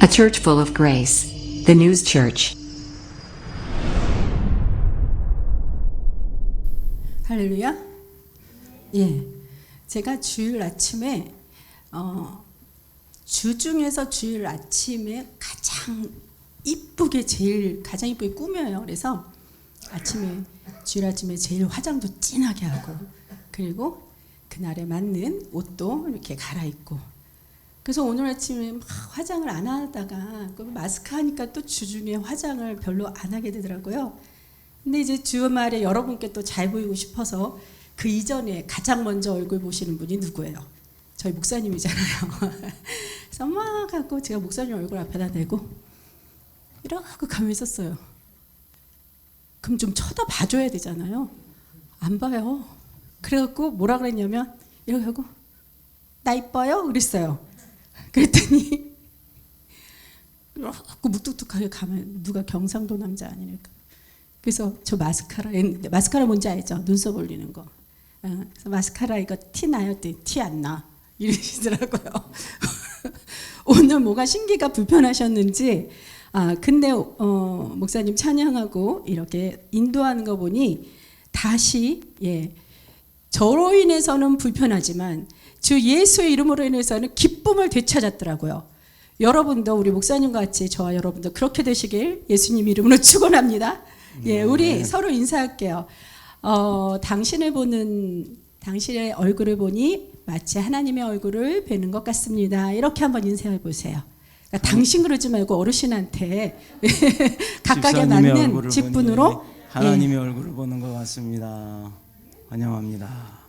A church full of grace. The News Church. 할렐루야. 예, 제가 주일 아침에 주 중에서 주일 아침에 가장 이쁘게 꾸며요. 그래서 주일 아침에 제일 화장도 진하게 하고, 그리고 그날에 맞는 옷도 이렇게 갈아입고. 그래서 오늘 아침에 막 화장을 안 하다가 마스크 하니까 또 주중에 화장을 별로 안 하게 되더라고요. 근데 이제 주말에 여러분께 또 잘 보이고 싶어서 그 이전에 가장 먼저 얼굴 보시는 분이 누구예요? 저희 목사님이잖아요. 그래서 막 하고 제가 목사님 얼굴 앞에다 대고 이러고 가만히 있었어요. 그럼 좀 쳐다봐줘야 되잖아요. 안 봐요. 그래갖고 뭐라 그랬냐면 이렇게 하고 나 이뻐요? 그랬어요. 그랬더니 이러고 묵뚝뚝하게 가면 누가 경상도 남자 아니니까. 그래서 저 마스카라 했는데, 마스카라 뭔지 알죠? 눈썹 올리는 거. 그래서 마스카라 이거 티 나요? 티 안 나. 이러시더라고요. 오늘 뭐가 신기가 불편하셨는지. 근데 목사님 찬양하고 이렇게 인도하는 거 보니 다시 저로 인해서는 불편하지만 주 예수의 이름으로 인해서는 기쁨을 되찾았더라고요. 여러분도 우리 목사님과 같이 저와 여러분도 그렇게 되시길 예수님 이름으로 축원합니다. 예, 우리 서로 인사할게요. 당신의 얼굴을 보니 마치 하나님의 얼굴을 뵈는 것 같습니다. 이렇게 한번 인사해 보세요. 그러니까 당신 그러지 말고 어르신한테 각각에 맞는 직분으로 하나님의 얼굴을 보는 것 같습니다. 환영합니다.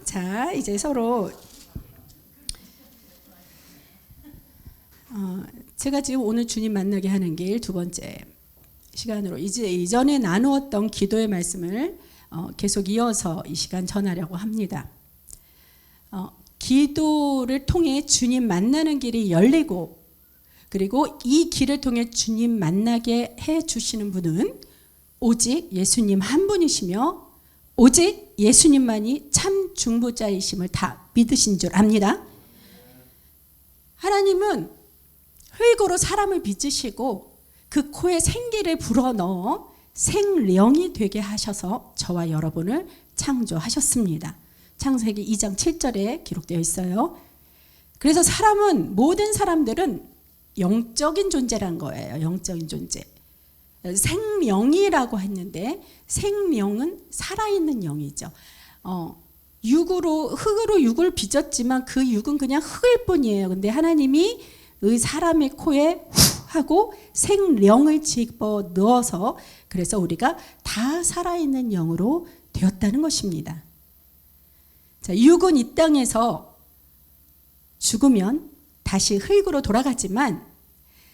자, 이제 서로 제가 지금 오늘 주님 만나게 하는 길 두 번째 시간으로 이제 이전에 나누었던 기도의 말씀을 계속 이어서 이 시간 전하려고 합니다. 기도를 통해 주님 만나는 길이 열리고, 그리고 이 길을 통해 주님 만나게 해 주시는 분은 오직 예수님 한 분이시며 오직 예수님만이 참 중보자이심을 다 믿으신 줄 압니다. 하나님은 흙으로 사람을 빚으시고 그 코에 생기를 불어넣어 생령이 되게 하셔서 저와 여러분을 창조하셨습니다. 창세기 2장 7절에 기록되어 있어요. 그래서 모든 사람들은 영적인 존재란 거예요. 영적인 존재. 생명이라고 했는데 생명은 살아있는 영이죠. 흙으로 육을 빚었지만 그 육은 그냥 흙일 뿐이에요. 근데 하나님이 이 사람의 코에 후 하고 생령을 집어 넣어서 그래서 우리가 다 살아있는 영으로 되었다는 것입니다. 자, 육은 이 땅에서 죽으면 다시 흙으로 돌아가지만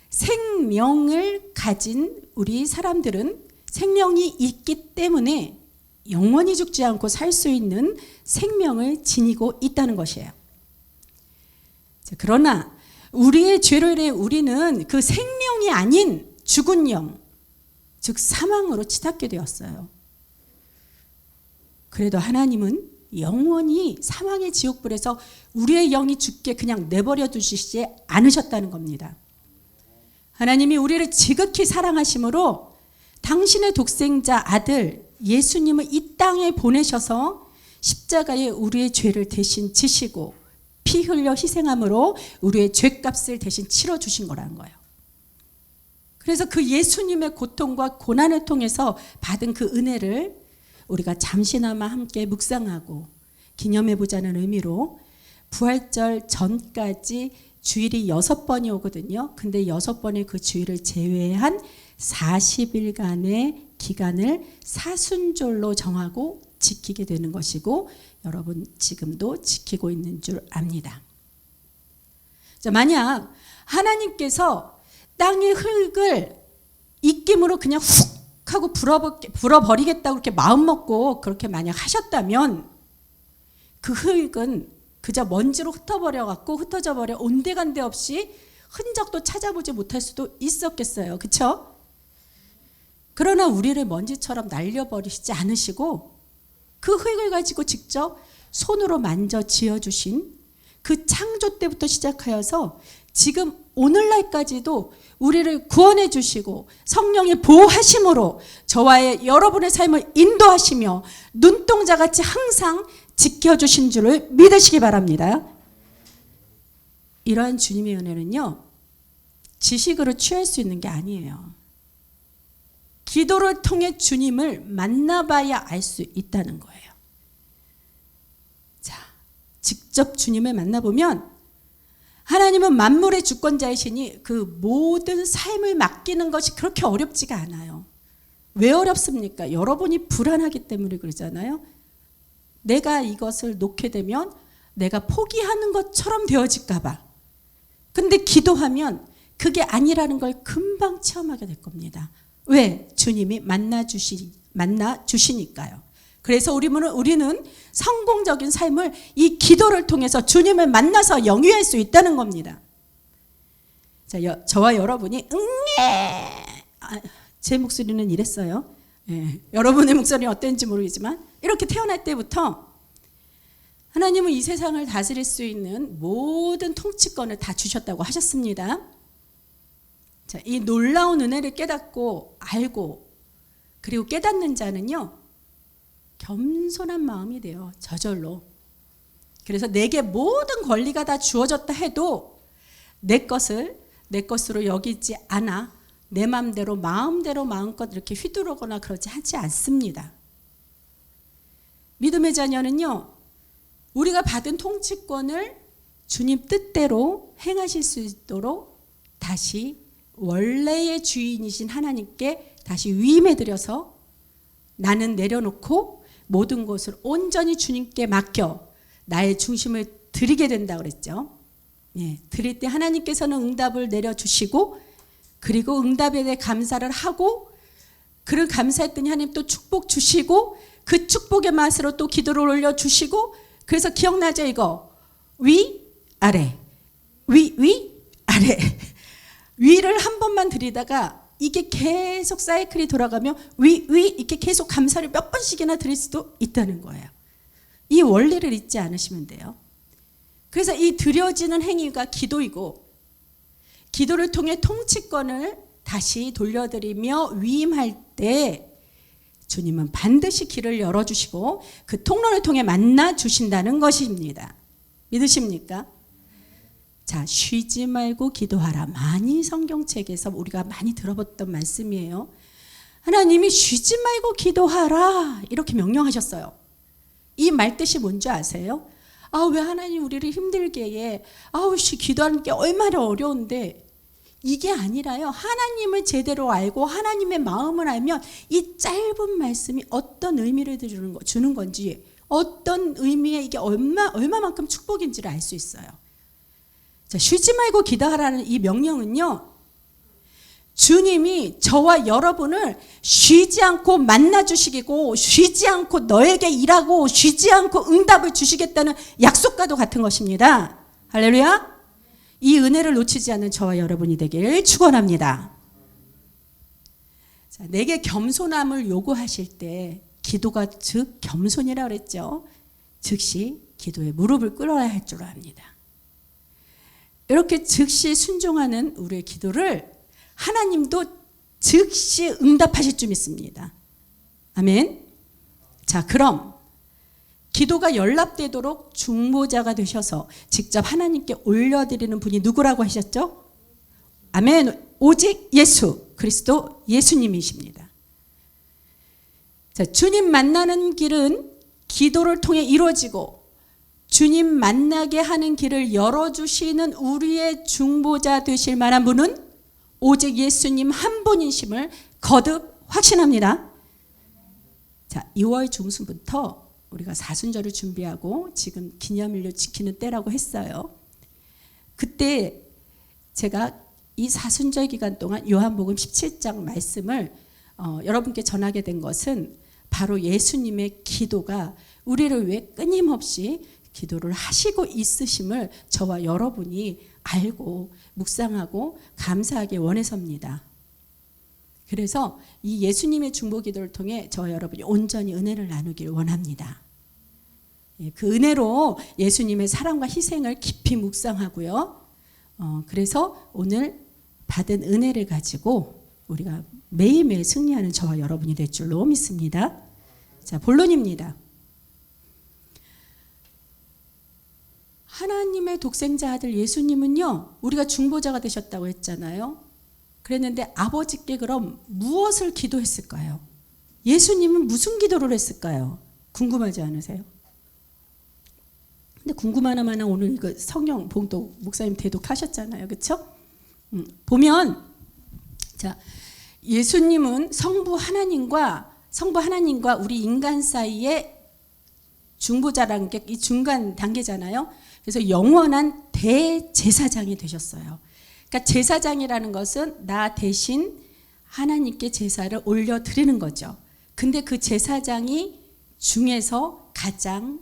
생명을 가진 우리 사람들은 생명이 있기 때문에 영원히 죽지 않고 살 수 있는 생명을 지니고 있다는 것이에요. 자, 그러나 우리의 죄로 인해 우리는 그 생명이 아닌 죽은 영, 즉 사망으로 치닫게 되었어요. 그래도 하나님은 영원히 사망의 지옥불에서 우리의 영이 죽게 그냥 내버려 두시지 않으셨다는 겁니다. 하나님이 우리를 지극히 사랑하심으로 당신의 독생자 아들 예수님을 이 땅에 보내셔서 십자가에 우리의 죄를 대신 지시고 피 흘려 희생함으로 우리의 죄값을 대신 치러주신 거라는 거예요. 그래서 그 예수님의 고통과 고난을 통해서 받은 그 은혜를 우리가 잠시나마 함께 묵상하고 기념해보자는 의미로 부활절 전까지 주일이 6번이 오거든요. 근데 6번의 그 주일을 제외한 40일간의 기간을 사순절로 정하고 지키게 되는 것이고 여러분 지금도 지키고 있는 줄 압니다. 자, 만약 하나님께서 땅의 흙을 입김으로 그냥 훅 하고 불어버리겠다고 그렇게 마음먹고 그렇게 만약 하셨다면 그 흙은 그저 먼지로 흩어져 버려 온데간데 없이 흔적도 찾아보지 못할 수도 있었겠어요. 그렇죠? 그러나 우리를 먼지처럼 날려버리시지 않으시고 그 흙을 가지고 직접 손으로 만져 지어주신 그 창조 때부터 시작하여서 지금 오늘날까지도 우리를 구원해 주시고 성령의 보호하심으로 저와의 여러분의 삶을 인도하시며 눈동자같이 항상 지켜주신 줄을 믿으시기 바랍니다. 이러한 주님의 은혜는요, 지식으로 취할 수 있는 게 아니에요. 기도를 통해 주님을 만나봐야 알 수 있다는 거예요. 자, 직접 주님을 만나보면 하나님은 만물의 주권자이시니 그 모든 삶을 맡기는 것이 그렇게 어렵지가 않아요. 왜 어렵습니까? 여러분이 불안하기 때문에 그러잖아요. 내가 이것을 놓게 되면 내가 포기하는 것처럼 되어질까 봐. 근데 기도하면 그게 아니라는 걸 금방 체험하게 될 겁니다. 왜? 주님이 만나 주시니까요. 그래서 우리는 성공적인 삶을 이 기도를 통해서 주님을 만나서 영위할 수 있다는 겁니다. 자, 저와 여러분이 제 목소리는 이랬어요. 예, 여러분의 목소리는 어땠는지 모르겠지만 이렇게 태어날 때부터 하나님은 이 세상을 다스릴 수 있는 모든 통치권을 다 주셨다고 하셨습니다. 자, 이 놀라운 은혜를 깨닫고 알고 그리고 깨닫는 자는요, 겸손한 마음이 돼요. 저절로. 그래서 내게 모든 권리가 다 주어졌다 해도 내 것으로 여기지 않아 내 마음대로 마음껏 이렇게 휘두르거나 그러지 하지 않습니다. 믿음의 자녀는요, 우리가 받은 통치권을 주님 뜻대로 행하실 수 있도록 다시 원래의 주인이신 하나님께 다시 위임해드려서 나는 내려놓고 모든 것을 온전히 주님께 맡겨 나의 중심을 드리게 된다 그랬죠. 예, 드릴 때 하나님께서는 응답을 내려주시고 그리고 응답에 대해 감사를 하고 그를 감사했더니 하나님 또 축복 주시고 그 축복의 맛으로 또 기도를 올려주시고 그래서 기억나죠 이거? 위, 아래, 위, 아래. 위를 한 번만 드리다가 이게 계속 사이클이 돌아가며 위 이렇게 계속 감사를 몇 번씩이나 드릴 수도 있다는 거예요. 이 원리를 잊지 않으시면 돼요. 그래서 이 드려지는 행위가 기도이고 기도를 통해 통치권을 다시 돌려드리며 위임할 때 주님은 반드시 길을 열어주시고 그 통로를 통해 만나 주신다는 것입니다. 믿으십니까? 자, 쉬지 말고 기도하라. 많이 성경책에서 우리가 많이 들어봤던 말씀이에요. 하나님이 쉬지 말고 기도하라 이렇게 명령하셨어요. 이 말 뜻이 뭔지 아세요? 왜 하나님 우리를 힘들게 해? 기도하는 게 얼마나 어려운데. 이게 아니라요. 하나님을 제대로 알고 하나님의 마음을 알면 이 짧은 말씀이 어떤 의미를 주는 건지 어떤 의미의 이게 얼마만큼 축복인지를 알 수 있어요. 자, 쉬지 말고 기도하라는 이 명령은요, 주님이 저와 여러분을 쉬지 않고 만나주시고 쉬지 않고 너에게 일하고 쉬지 않고 응답을 주시겠다는 약속과도 같은 것입니다. 할렐루야. 이 은혜를 놓치지 않는 저와 여러분이 되길 축원합니다. 자, 내게 겸손함을 요구하실 때 기도가 즉 겸손이라고 그랬죠. 즉시 기도에 무릎을 꿇어야 할 줄 압니다. 이렇게 즉시 순종하는 우리의 기도를 하나님도 즉시 응답하실 줄 믿습니다. 아멘. 자, 그럼 기도가 연락되도록 중보자가 되셔서 직접 하나님께 올려드리는 분이 누구라고 하셨죠? 아멘. 오직 예수 그리스도 예수님이십니다. 자, 주님 만나는 길은 기도를 통해 이루어지고 주님 만나게 하는 길을 열어주시는 우리의 중보자 되실 만한 분은 오직 예수님 한 분이심을 거듭 확신합니다. 자, 2월 중순부터 우리가 사순절을 준비하고 지금 기념일로 지키는 때라고 했어요. 그때 제가 이 사순절 기간 동안 요한복음 17장 말씀을 여러분께 전하게 된 것은 바로 예수님의 기도가 우리를 위해 끊임없이 기도를 하시고 있으심을 저와 여러분이 알고 묵상하고 감사하게 원해서입니다. 그래서 이 예수님의 중보 기도를 통해 저와 여러분이 온전히 은혜를 나누기를 원합니다. 그 은혜로 예수님의 사랑과 희생을 깊이 묵상하고요. 그래서 오늘 받은 은혜를 가지고 우리가 매일매일 승리하는 저와 여러분이 될 줄로 믿습니다. 자, 본론입니다. 하나님의 독생자 아들 예수님은요, 우리가 중보자가 되셨다고 했잖아요. 그랬는데 아버지께 그럼 무엇을 기도했을까요? 예수님은 무슨 기도를 했을까요? 궁금하지 않으세요? 근데 궁금하나 마나 오늘 이거 성경 봉독 목사님 대독하셨잖아요. 그렇죠? 보면 자, 예수님은 성부 하나님과 우리 인간 사이에 중보자라는 게 이 중간 단계잖아요. 그래서 영원한 대제사장이 되셨어요. 그러니까 제사장이라는 것은 나 대신 하나님께 제사를 올려드리는 거죠. 근데 그 제사장이 중에서 가장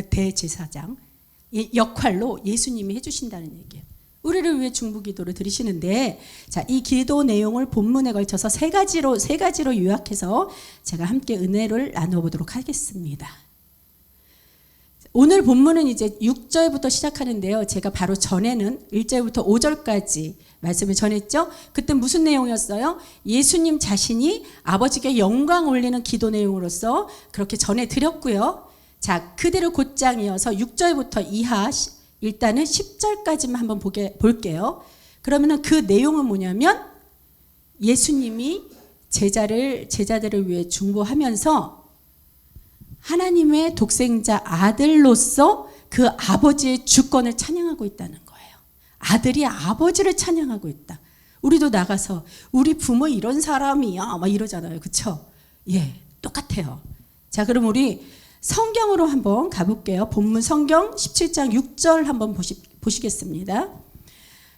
대제사장 역할로 예수님이 해주신다는 얘기예요. 우리를 위해 중보기도를 드리시는데, 자, 이 기도 내용을 본문에 걸쳐서 세 가지로 요약해서 제가 함께 은혜를 나눠보도록 하겠습니다. 오늘 본문은 이제 6절부터 시작하는데요. 제가 바로 전에는 1절부터 5절까지 말씀을 전했죠. 그때 무슨 내용이었어요? 예수님 자신이 아버지께 영광 올리는 기도 내용으로서 그렇게 전해드렸고요. 자, 그대로 곧장 이어서 6절부터 이하 일단은 10절까지만 한번 볼게요. 그러면은 그 내용은 뭐냐면 예수님이 제자들을 위해 중보하면서 하나님의 독생자 아들로서 그 아버지의 주권을 찬양하고 있다는 거예요. 아들이 아버지를 찬양하고 있다. 우리도 나가서 우리 부모 이런 사람이야 막 이러잖아요. 그렇죠? 예, 똑같아요. 자, 그럼 우리 성경으로 한번 가볼게요. 본문 성경 17장 6절 한번 보시겠습니다.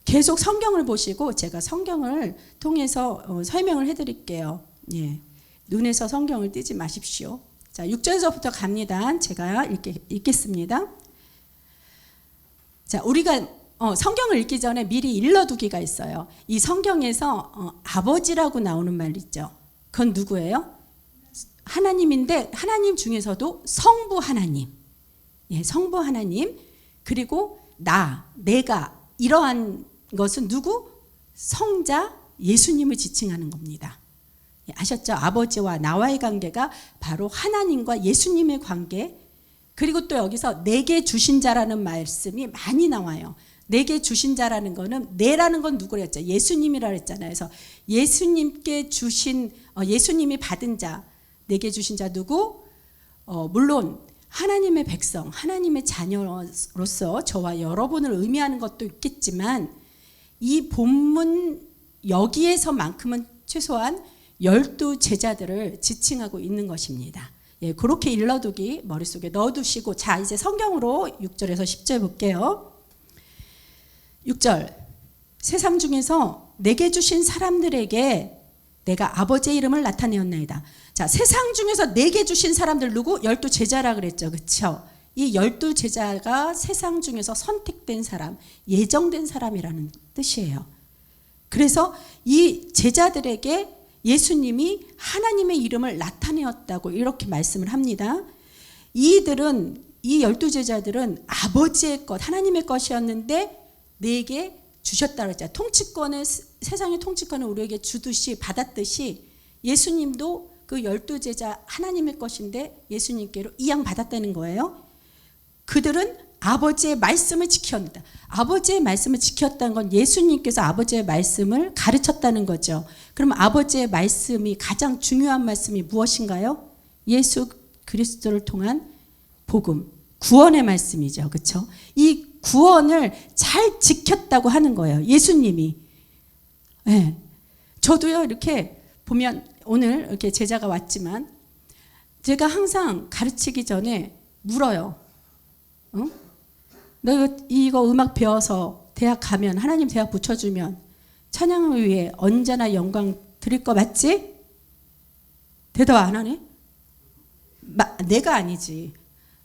계속 성경을 보시고 제가 성경을 통해서 설명을 해드릴게요. 예, 눈에서 성경을 떼지 마십시오. 자, 6절에서부터 갑니다. 제가 읽겠습니다. 자, 우리가 성경을 읽기 전에 미리 일러두기가 있어요. 이 성경에서 아버지라고 나오는 말 있죠. 그건 누구예요? 하나님인데 하나님 중에서도 성부 하나님, 예, 성부 하나님, 그리고 내가 이러한 것은 누구? 성자 예수님을 지칭하는 겁니다. 예, 아셨죠? 아버지와 나와의 관계가 바로 하나님과 예수님의 관계. 그리고 또 여기서 내게 주신 자라는 말씀이 많이 나와요. 내게 주신 자라는 거는 내라는 건 누구라 했죠? 예수님이라 했잖아요. 그래서 예수님께 주신 예수님이 받은 자, 내게 주신 자 누구? 물론 하나님의 백성, 하나님의 자녀로서 저와 여러분을 의미하는 것도 있겠지만 이 본문 여기에서만큼은 최소한 12제자들을 지칭하고 있는 것입니다. 예, 그렇게 일러두기 머릿속에 넣어두시고, 자, 이제 성경으로 6절에서 10절 볼게요. 6절, 세상 중에서 내게 주신 사람들에게 내가 아버지의 이름을 나타내었나이다. 자, 세상 중에서 내게 주신 사람들 누구? 12제자라 그랬죠. 그렇죠? 이 12제자가 세상 중에서 선택된 사람, 예정된 사람이라는 뜻이에요. 그래서 이 제자들에게 예수님이 하나님의 이름을 나타내었다고 이렇게 말씀을 합니다. 이 12제자들은 아버지의 것, 하나님의 것이었는데 내게 주셨다고 했잖아요. 통치권을, 세상의 통치권을 우리에게 주듯이, 받았듯이 예수님도 그 12제자 하나님의 것인데 예수님께로 이양받았다는 거예요. 그들은 아버지의 말씀을 지켰다. 아버지의 말씀을 지켰다는 건 예수님께서 아버지의 말씀을 가르쳤다는 거죠. 그럼 아버지의 말씀이, 가장 중요한 말씀이 무엇인가요? 예수 그리스도를 통한 복음, 구원의 말씀이죠. 그렇죠? 이 구원을 잘 지켰다고 하는 거예요. 예수님이. 네. 저도요, 이렇게 보면 오늘 이렇게 제자가 왔지만 제가 항상 가르치기 전에 물어요. 응? 너 이거 음악 배워서 대학 가면, 하나님 대학 붙여주면 찬양을 위해 언제나 영광 드릴 거 맞지? 대답 안 하네? 내가 아니지.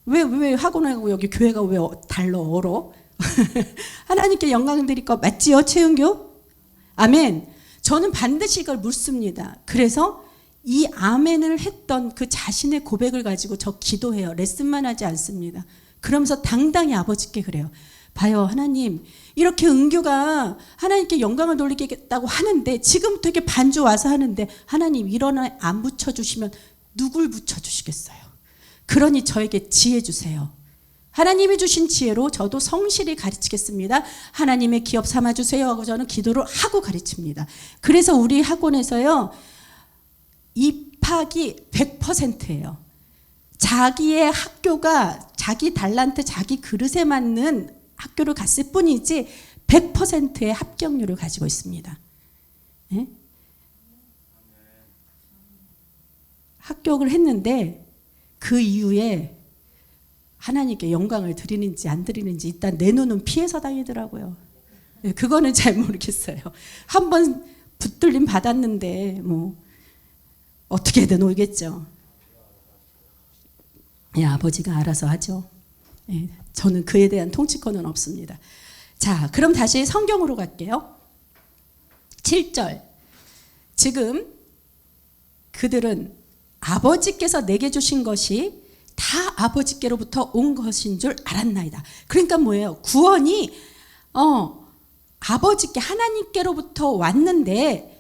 왜 학원하고 여기 교회가 왜 달러 얼어? 하나님께 영광 드릴 거 맞지요, 최은교? 아멘. 저는 반드시 이걸 묻습니다. 그래서 이 아멘을 했던 그 자신의 고백을 가지고 저 기도해요. 레슨만 하지 않습니다. 그러면서 당당히 아버지께 그래요. 봐요, 하나님, 이렇게 은규가 하나님께 영광을 돌리겠다고 하는데, 지금부터 이렇게 반주 와서 하는데, 하나님 이러나 안 붙여주시면 누굴 붙여주시겠어요? 그러니 저에게 지혜 주세요. 하나님이 주신 지혜로 저도 성실히 가르치겠습니다. 하나님의 기업 삼아주세요 하고 저는 기도를 하고 가르칩니다. 그래서 우리 학원에서요, 입학이 100%예요. 자기의 학교가 자기 달란트, 자기 그릇에 맞는 학교를 갔을 뿐이지 100%의 합격률을 가지고 있습니다. 예? 합격을 했는데 그 이후에 하나님께 영광을 드리는지 안 드리는지 일단 내 눈은 피해서 다니더라고요. 예, 그거는 잘 모르겠어요. 한번 붙들림 받았는데 뭐 어떻게든 오겠죠. 예, 아버지가 알아서 하죠. 예, 저는 그에 대한 통치권은 없습니다. 자, 그럼 다시 성경으로 갈게요. 7절. 지금 그들은 아버지께서 내게 주신 것이 다 아버지께로부터 온 것인 줄 알았나이다. 그러니까 뭐예요? 구원이 아버지께, 하나님께로부터 왔는데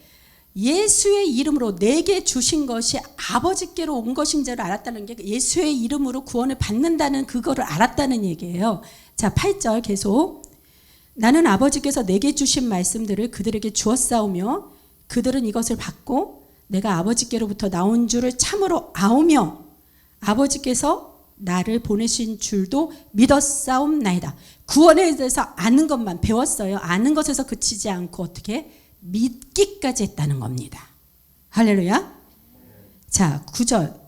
예수의 이름으로 내게 주신 것이 아버지께로 온 것인 줄 알았다는 게 예수의 이름으로 구원을 받는다는 그거를 알았다는 얘기예요. 자, 8절 계속. 나는 아버지께서 내게 주신 말씀들을 그들에게 주었사오며 그들은 이것을 받고 내가 아버지께로부터 나온 줄을 참으로 아오며 아버지께서 나를 보내신 줄도 믿었사옵나이다. 구원에 대해서 아는 것만 배웠어요. 아는 것에서 그치지 않고 어떻게 믿기까지 했다는 겁니다. 할렐루야. 자, 9절.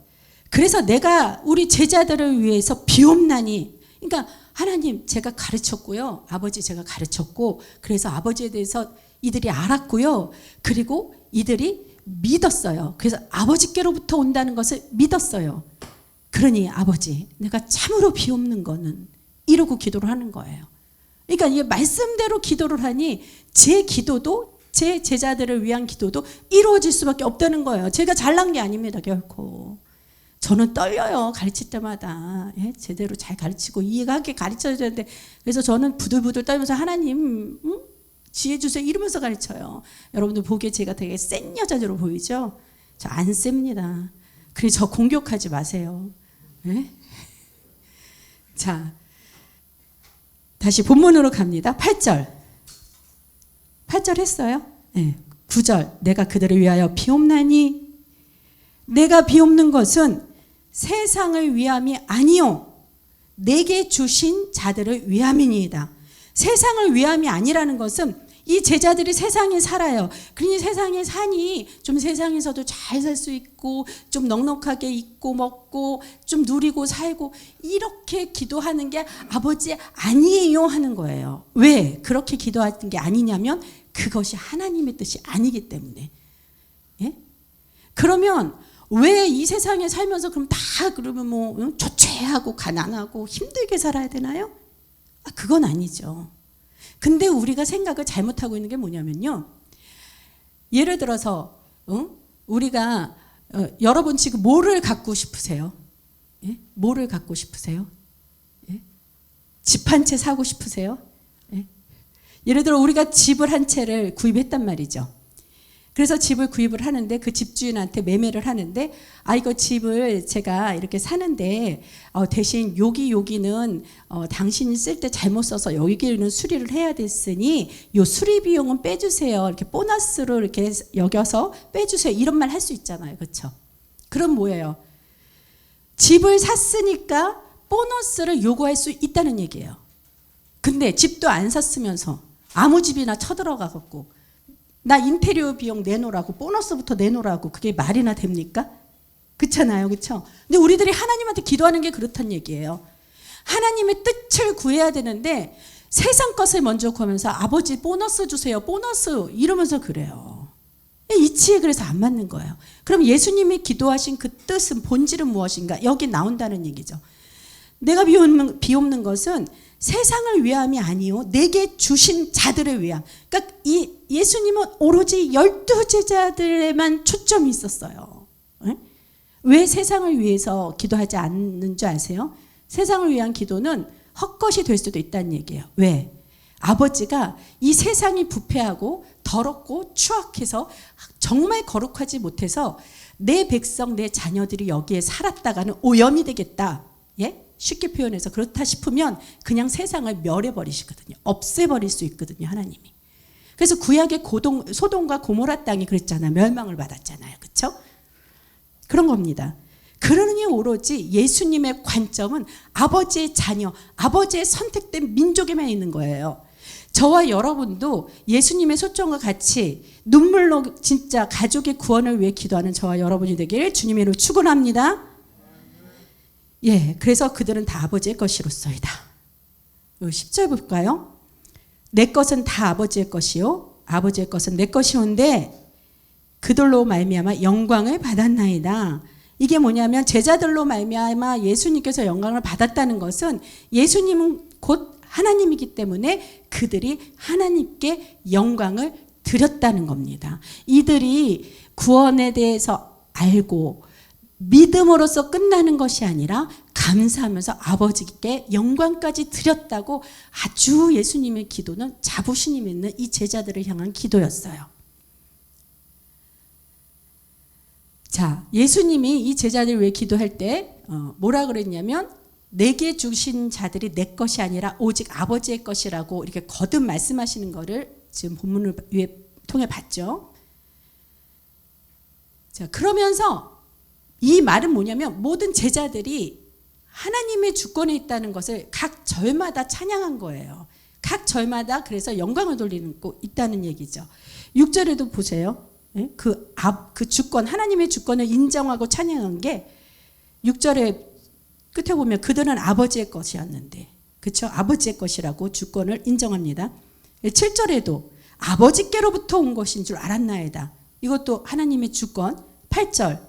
그래서 내가 우리 제자들을 위해서 비옵나니, 그러니까 하나님 제가 가르쳤고요. 아버지 제가 가르쳤고, 그래서 아버지에 대해서 이들이 알았고요. 그리고 이들이 믿었어요. 그래서 아버지께로부터 온다는 것을 믿었어요. 그러니 아버지, 내가 참으로 비옵는 거는 이러고 기도를 하는 거예요. 그러니까 이게 말씀대로 기도를 하니 제 기도도, 제 제자들을 위한 기도도 이루어질 수밖에 없다는 거예요. 제가 잘난 게 아닙니다, 결코. 저는 떨려요, 가르칠 때마다. 예? 제대로 잘 가르치고 이해하게 가르쳐야 되는데, 그래서 저는 부들부들 떨면서 하나님, 지혜 주세요 이러면서 가르쳐요. 여러분들 보기에 제가 되게 센 여자로 보이죠? 저 안 셉니다. 그래서 저 공격하지 마세요. 예? 자, 다시 본문으로 갑니다. 8절. 8절 했어요? 네. 9절. 내가 그들을 위하여 비옵나니 내가 비옵는 것은 세상을 위함이 아니요 내게 주신 자들을 위함이니이다. 세상을 위함이 아니라는 것은 이 제자들이 세상에 살아요. 그러니 세상에 사니 좀 세상에서도 잘 살 수 있고 좀 넉넉하게 입고 먹고 좀 누리고 살고 이렇게 기도하는 게 아버지 아니에요 하는 거예요. 왜 그렇게 기도하는 게 아니냐면 그것이 하나님의 뜻이 아니기 때문에. 예? 그러면 왜 이 세상에 살면서 그럼 다 그러면 뭐 조퇴하고 가난하고 힘들게 살아야 되나요? 그건 아니죠. 근데 우리가 생각을 잘못하고 있는 게 뭐냐면요. 예를 들어서 우리가 여러분 지금 뭐를 갖고 싶으세요? 예? 뭐를 갖고 싶으세요? 예? 집 한 채 사고 싶으세요? 예? 예를 들어 우리가 집을 한 채를 구입했단 말이죠. 그래서 집을 구입을 하는데 그 집주인한테 매매를 하는데 이거 집을 제가 이렇게 사는데 대신 여기는 당신이 쓸 때 잘못 써서 여기는 수리를 해야 됐으니 요 수리 비용은 빼주세요. 이렇게 보너스로 이렇게 여겨서 빼주세요. 이런 말 할 수 있잖아요. 그렇죠? 그럼 뭐예요? 집을 샀으니까 보너스를 요구할 수 있다는 얘기예요. 근데 집도 안 샀으면서 아무 집이나 쳐들어가갖고 나 인테리어 비용 내놓으라고 보너스부터 내놓으라고 그게 말이나 됩니까? 그렇잖아요. 그렇죠? 근데 우리들이 하나님한테 기도하는 게 그렇단 얘기예요. 하나님의 뜻을 구해야 되는데 세상 것을 먼저 구하면서 아버지 보너스 주세요. 보너스 이러면서 그래요. 이치에 그래서 안 맞는 거예요. 그럼 예수님이 기도하신 그 뜻은 본질은 무엇인가? 여기 나온다는 얘기죠. 내가 비옵는 것은 세상을 위함이 아니요 내게 주신 자들을 위함. 그러니까 이 예수님은 오로지 12제자들에만 초점이 있었어요. 왜 세상을 위해서 기도하지 않는 줄 아세요? 세상을 위한 기도는 헛것이 될 수도 있다는 얘기예요. 왜? 아버지가 이 세상이 부패하고 더럽고 추악해서 정말 거룩하지 못해서 내 백성, 내 자녀들이 여기에 살았다가는 오염이 되겠다. 예? 쉽게 표현해서 그렇다 싶으면 그냥 세상을 멸해버리시거든요. 없애버릴 수 있거든요, 하나님이. 그래서 구약의 소돔과 고모라 땅이 그랬잖아요. 멸망을 받았잖아요. 그렇죠? 그런 겁니다. 그러니 오로지 예수님의 관점은 아버지의 자녀, 아버지의 선택된 민족에만 있는 거예요. 저와 여러분도 예수님의 소정과 같이 눈물로 진짜 가족의 구원을 위해 기도하는 저와 여러분이 되기를 주님의 이름으로 축원합니다. 예, 그래서 그들은 다 아버지의 것이로소이다. 10절 볼까요? 내 것은 다 아버지의 것이요 아버지의 것은 내 것이온데 그들로 말미암아 영광을 받았나이다. 이게 뭐냐면 제자들로 말미암아 예수님께서 영광을 받았다는 것은 예수님은 곧 하나님이기 때문에 그들이 하나님께 영광을 드렸다는 겁니다. 이들이 구원에 대해서 알고 믿음으로써 끝나는 것이 아니라 감사하면서 아버지께 영광까지 드렸다고 아주 예수님의 기도는 자부심 있는 이 제자들을 향한 기도였어요. 자, 예수님이 이 제자들 위해 기도할 때 뭐라 그랬냐면 내게 주신 자들이 내 것이 아니라 오직 아버지의 것이라고 이렇게 거듭 말씀하시는 거를 지금 본문을 통해 봤죠. 자, 그러면서 이 말은 뭐냐면 모든 제자들이 하나님의 주권에 있다는 것을 각 절마다 찬양한 거예요. 각 절마다 그래서 영광을 돌리는 거 있다는 얘기죠. 6절에도 보세요. 그 주권, 하나님의 주권을 인정하고 찬양한 게 6절에 끝에 보면 그들은 아버지의 것이었는데, 그렇죠? 아버지의 것이라고 주권을 인정합니다. 7절에도 아버지께로부터 온 것인 줄 알았나이다. 이것도 하나님의 주권. 8절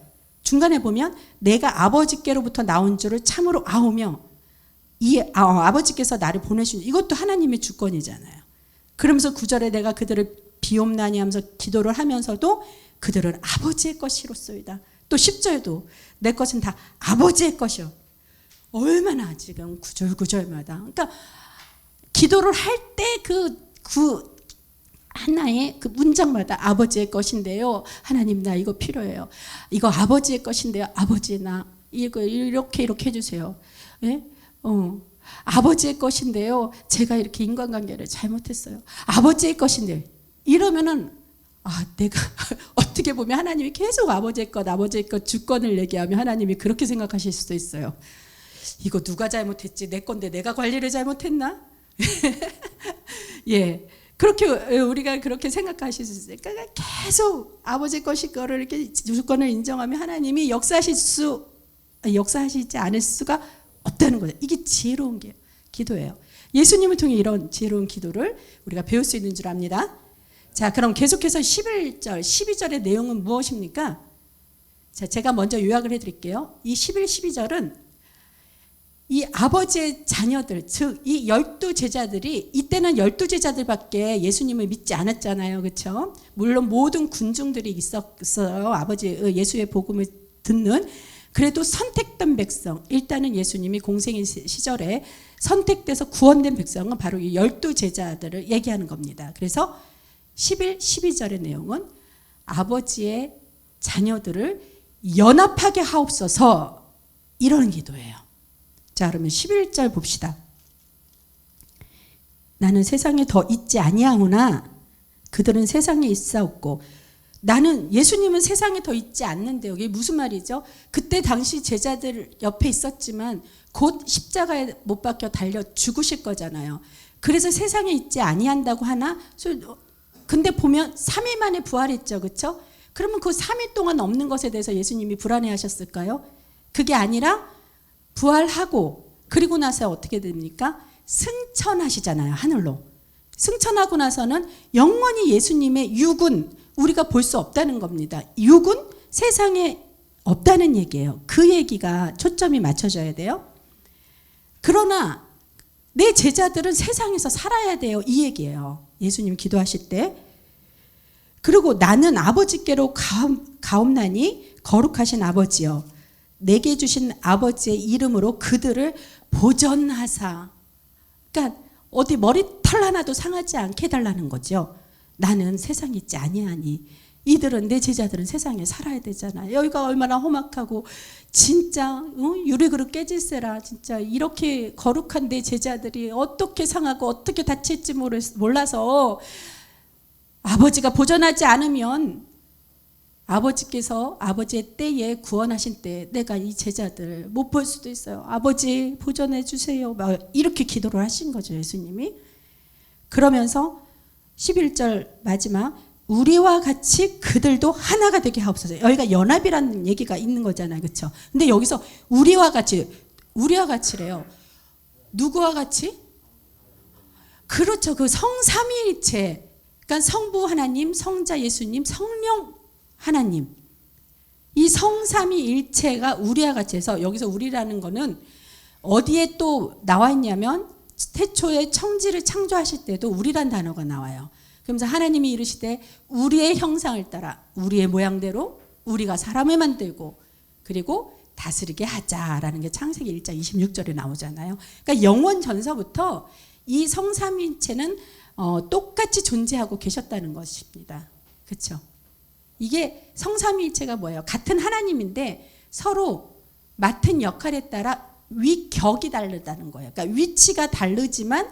중간에 보면 내가 아버지께로부터 나온 줄을 참으로 아오며 아버지께서 나를 보내신 이것도 하나님의 주권이잖아요. 그러면서 9절에 내가 그들을 비옵나니 하면서 기도를 하면서도 그들은 아버지의 것이로소이다. 또 10절도 내 것은 다 아버지의 것이요. 얼마나 지금 구절구절마다. 그러니까 기도를 할 때 그 하나의 그 문장마다 아버지의 것인데요. 하나님 나 이거 필요해요. 이거 아버지의 것인데요. 아버지 나 이거 이렇게 해주세요. 예? 아버지의 것인데요. 제가 이렇게 인간관계를 잘못했어요. 아버지의 것인데요. 이러면은 내가 어떻게 보면 하나님이 계속 아버지의 것 주권을 얘기하면 하나님이 그렇게 생각하실 수도 있어요. 이거 누가 잘못했지? 내 건데 내가 관리를 잘못했나? 예, 그렇게 우리가 그렇게 생각하실 수 있어요. 그러니까 계속 아버지 것이 거를 이렇게 주권을 인정하면 하나님이 역사하시지 않을 수가 없다는 거죠. 이게 지혜로운 기도예요. 예수님을 통해 이런 지혜로운 기도를 우리가 배울 수 있는 줄 압니다. 자, 그럼 계속해서 11절, 12절의 내용은 무엇입니까? 자, 제가 먼저 요약을 해드릴게요. 이 11, 12절은 이 아버지의 자녀들, 즉 이 12제자들이 이때는 12제자들밖에 예수님을 믿지 않았잖아요. 그렇죠? 물론 모든 군중들이 있었어요. 아버지 예수의 복음을 듣는. 그래도 선택된 백성, 일단은 예수님이 공생의 시절에 선택돼서 구원된 백성은 바로 이 12제자들을 얘기하는 겁니다. 그래서 11, 12절의 내용은 아버지의 자녀들을 연합하게 하옵소서 이런 기도예요. 자, 그러면 11절 봅시다. 나는 세상에 더 있지 아니하오나 그들은 세상에 있사옵고 나는 예수님은 세상에 더 있지 않는데 이게 무슨 말이죠? 그때 당시 제자들 옆에 있었지만 곧 십자가에 못 박혀 달려 죽으실 거잖아요. 그래서 세상에 있지 아니한다고 하나? 근데 보면 3일 만에 부활했죠. 그렇죠? 그러면 그 3일 동안 없는 것에 대해서 예수님이 불안해하셨을까요? 그게 아니라 부활하고 그리고 나서 어떻게 됩니까? 승천하시잖아요. 하늘로. 승천하고 나서는 영원히 예수님의 육은 우리가 볼 수 없다는 겁니다. 육은 세상에 없다는 얘기예요. 그 얘기가 초점이 맞춰져야 돼요. 그러나 내 제자들은 세상에서 살아야 돼요. 이 얘기예요. 예수님 기도하실 때. 그리고 나는 아버지께로 가옵나니 거룩하신 아버지여 내게 주신 아버지의 이름으로 그들을 보전하사. 그러니까 어디 머리털 하나도 상하지 않게 해달라는 거죠. 나는 세상에 있지 아니하니 이들은 내 제자들은 세상에 살아야 되잖아. 여기가 얼마나 험악하고 진짜 유리그릇 깨질세라. 진짜 이렇게 거룩한 내 제자들이 어떻게 상하고 어떻게 다칠지 몰라서 아버지가 보전하지 않으면 아버지께서 아버지의 때에 구원하신 때 내가 이 제자들 못 볼 수도 있어요. 아버지 보전해 주세요. 이렇게 기도를 하신 거죠, 예수님이. 그러면서 11절 마지막 우리와 같이 그들도 하나가 되게 하옵소서. 여기가 연합이라는 얘기가 있는 거잖아요. 그렇죠? 근데 여기서 우리와 같이래요. 누구와 같이? 그렇죠. 그 성삼위일체. 그러니까 성부 하나님, 성자 예수님, 성령 하나님. 이 성삼위일체가 우리와 같이 해서 여기서 우리라는 거는 어디에 또 나와 있냐면 태초에 청지를 창조하실 때도 우리란 단어가 나와요. 그러면서 하나님이 이르시되 우리의 형상을 따라 우리의 모양대로 우리가 사람을 만들고 그리고 다스리게 하자라는 게 창세기 1장 26절에 나오잖아요. 그러니까 영원 전서부터 이 성삼위일체는 똑같이 존재하고 계셨다는 것입니다. 그렇죠? 이게 성삼위일체가 뭐예요? 같은 하나님인데 서로 맡은 역할에 따라 위격이 다르다는 거예요. 그러니까 위치가 다르지만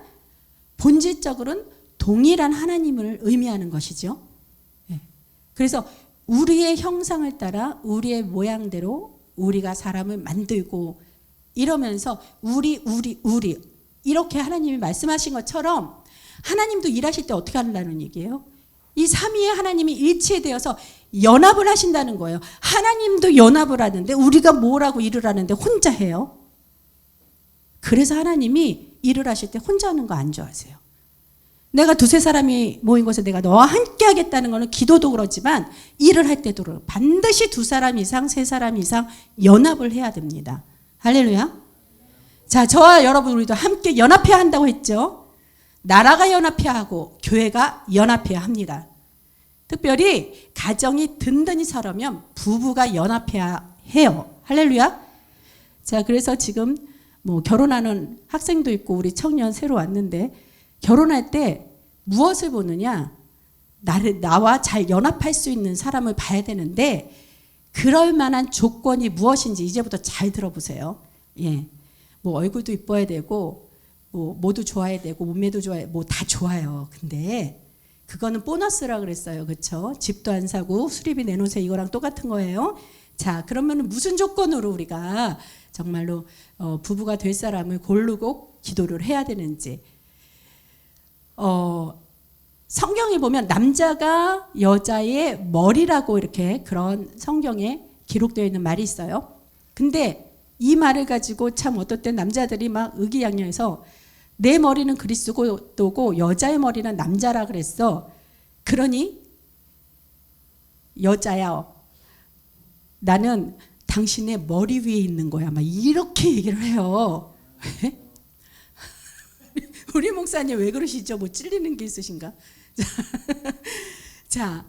본질적으로는 동일한 하나님을 의미하는 것이죠. 그래서 우리의 형상을 따라 우리의 모양대로 우리가 사람을 만들고 이러면서 우리 이렇게 하나님이 말씀하신 것처럼 하나님도 일하실 때 어떻게 한다는 얘기예요? 이 삼위의 하나님이 일치되어서 연합을 하신다는 거예요. 하나님도 연합을 하는데 우리가 뭐라고 일을 하는데 혼자 해요. 그래서 하나님이 일을 하실 때 혼자 하는 거 안 좋아하세요. 내가 두세 사람이 모인 곳에 내가 너와 함께 하겠다는 거는 기도도 그렇지만 일을 할 때도 그렇고 반드시 두 사람 이상, 세 사람 이상 연합을 해야 됩니다. 할렐루야. 자, 저와 여러분 우리도 함께 연합해야 한다고 했죠. 나라가 연합해야 하고 교회가 연합해야 합니다. 특별히 가정이 든든히 살려면 부부가 연합해야 해요. 할렐루야. 자, 그래서 지금 뭐 결혼하는 학생도 있고 우리 청년 새로 왔는데 결혼할 때 무엇을 보느냐? 나와 잘 연합할 수 있는 사람을 봐야 되는데 그럴 만한 조건이 무엇인지 이제부터 잘 들어보세요. 예, 뭐 얼굴도 이뻐야 되고 뭐 모두 좋아야 되고 몸매도 좋아야 뭐 다 좋아요. 근데 그거는 보너스라 그랬어요. 그렇죠? 집도 안 사고 수리비 내놓으세요. 이거랑 똑같은 거예요. 자, 그러면 무슨 조건으로 우리가 정말로 부부가 될 사람을 고르고 기도를 해야 되는지. 성경에 보면 남자가 여자의 머리라고 이렇게 그런 성경에 기록되어 있는 말이 있어요. 근데 이 말을 가지고 참 어떨 때 남자들이 막 의기양양해서 내 머리는 그리스도고 여자의 머리는 남자라 그랬어. 그러니 여자야, 나는 당신의 머리 위에 있는 거야. 막 이렇게 얘기를 해요. 우리 목사님 왜 그러시죠? 뭐 찔리는 게 있으신가? 자,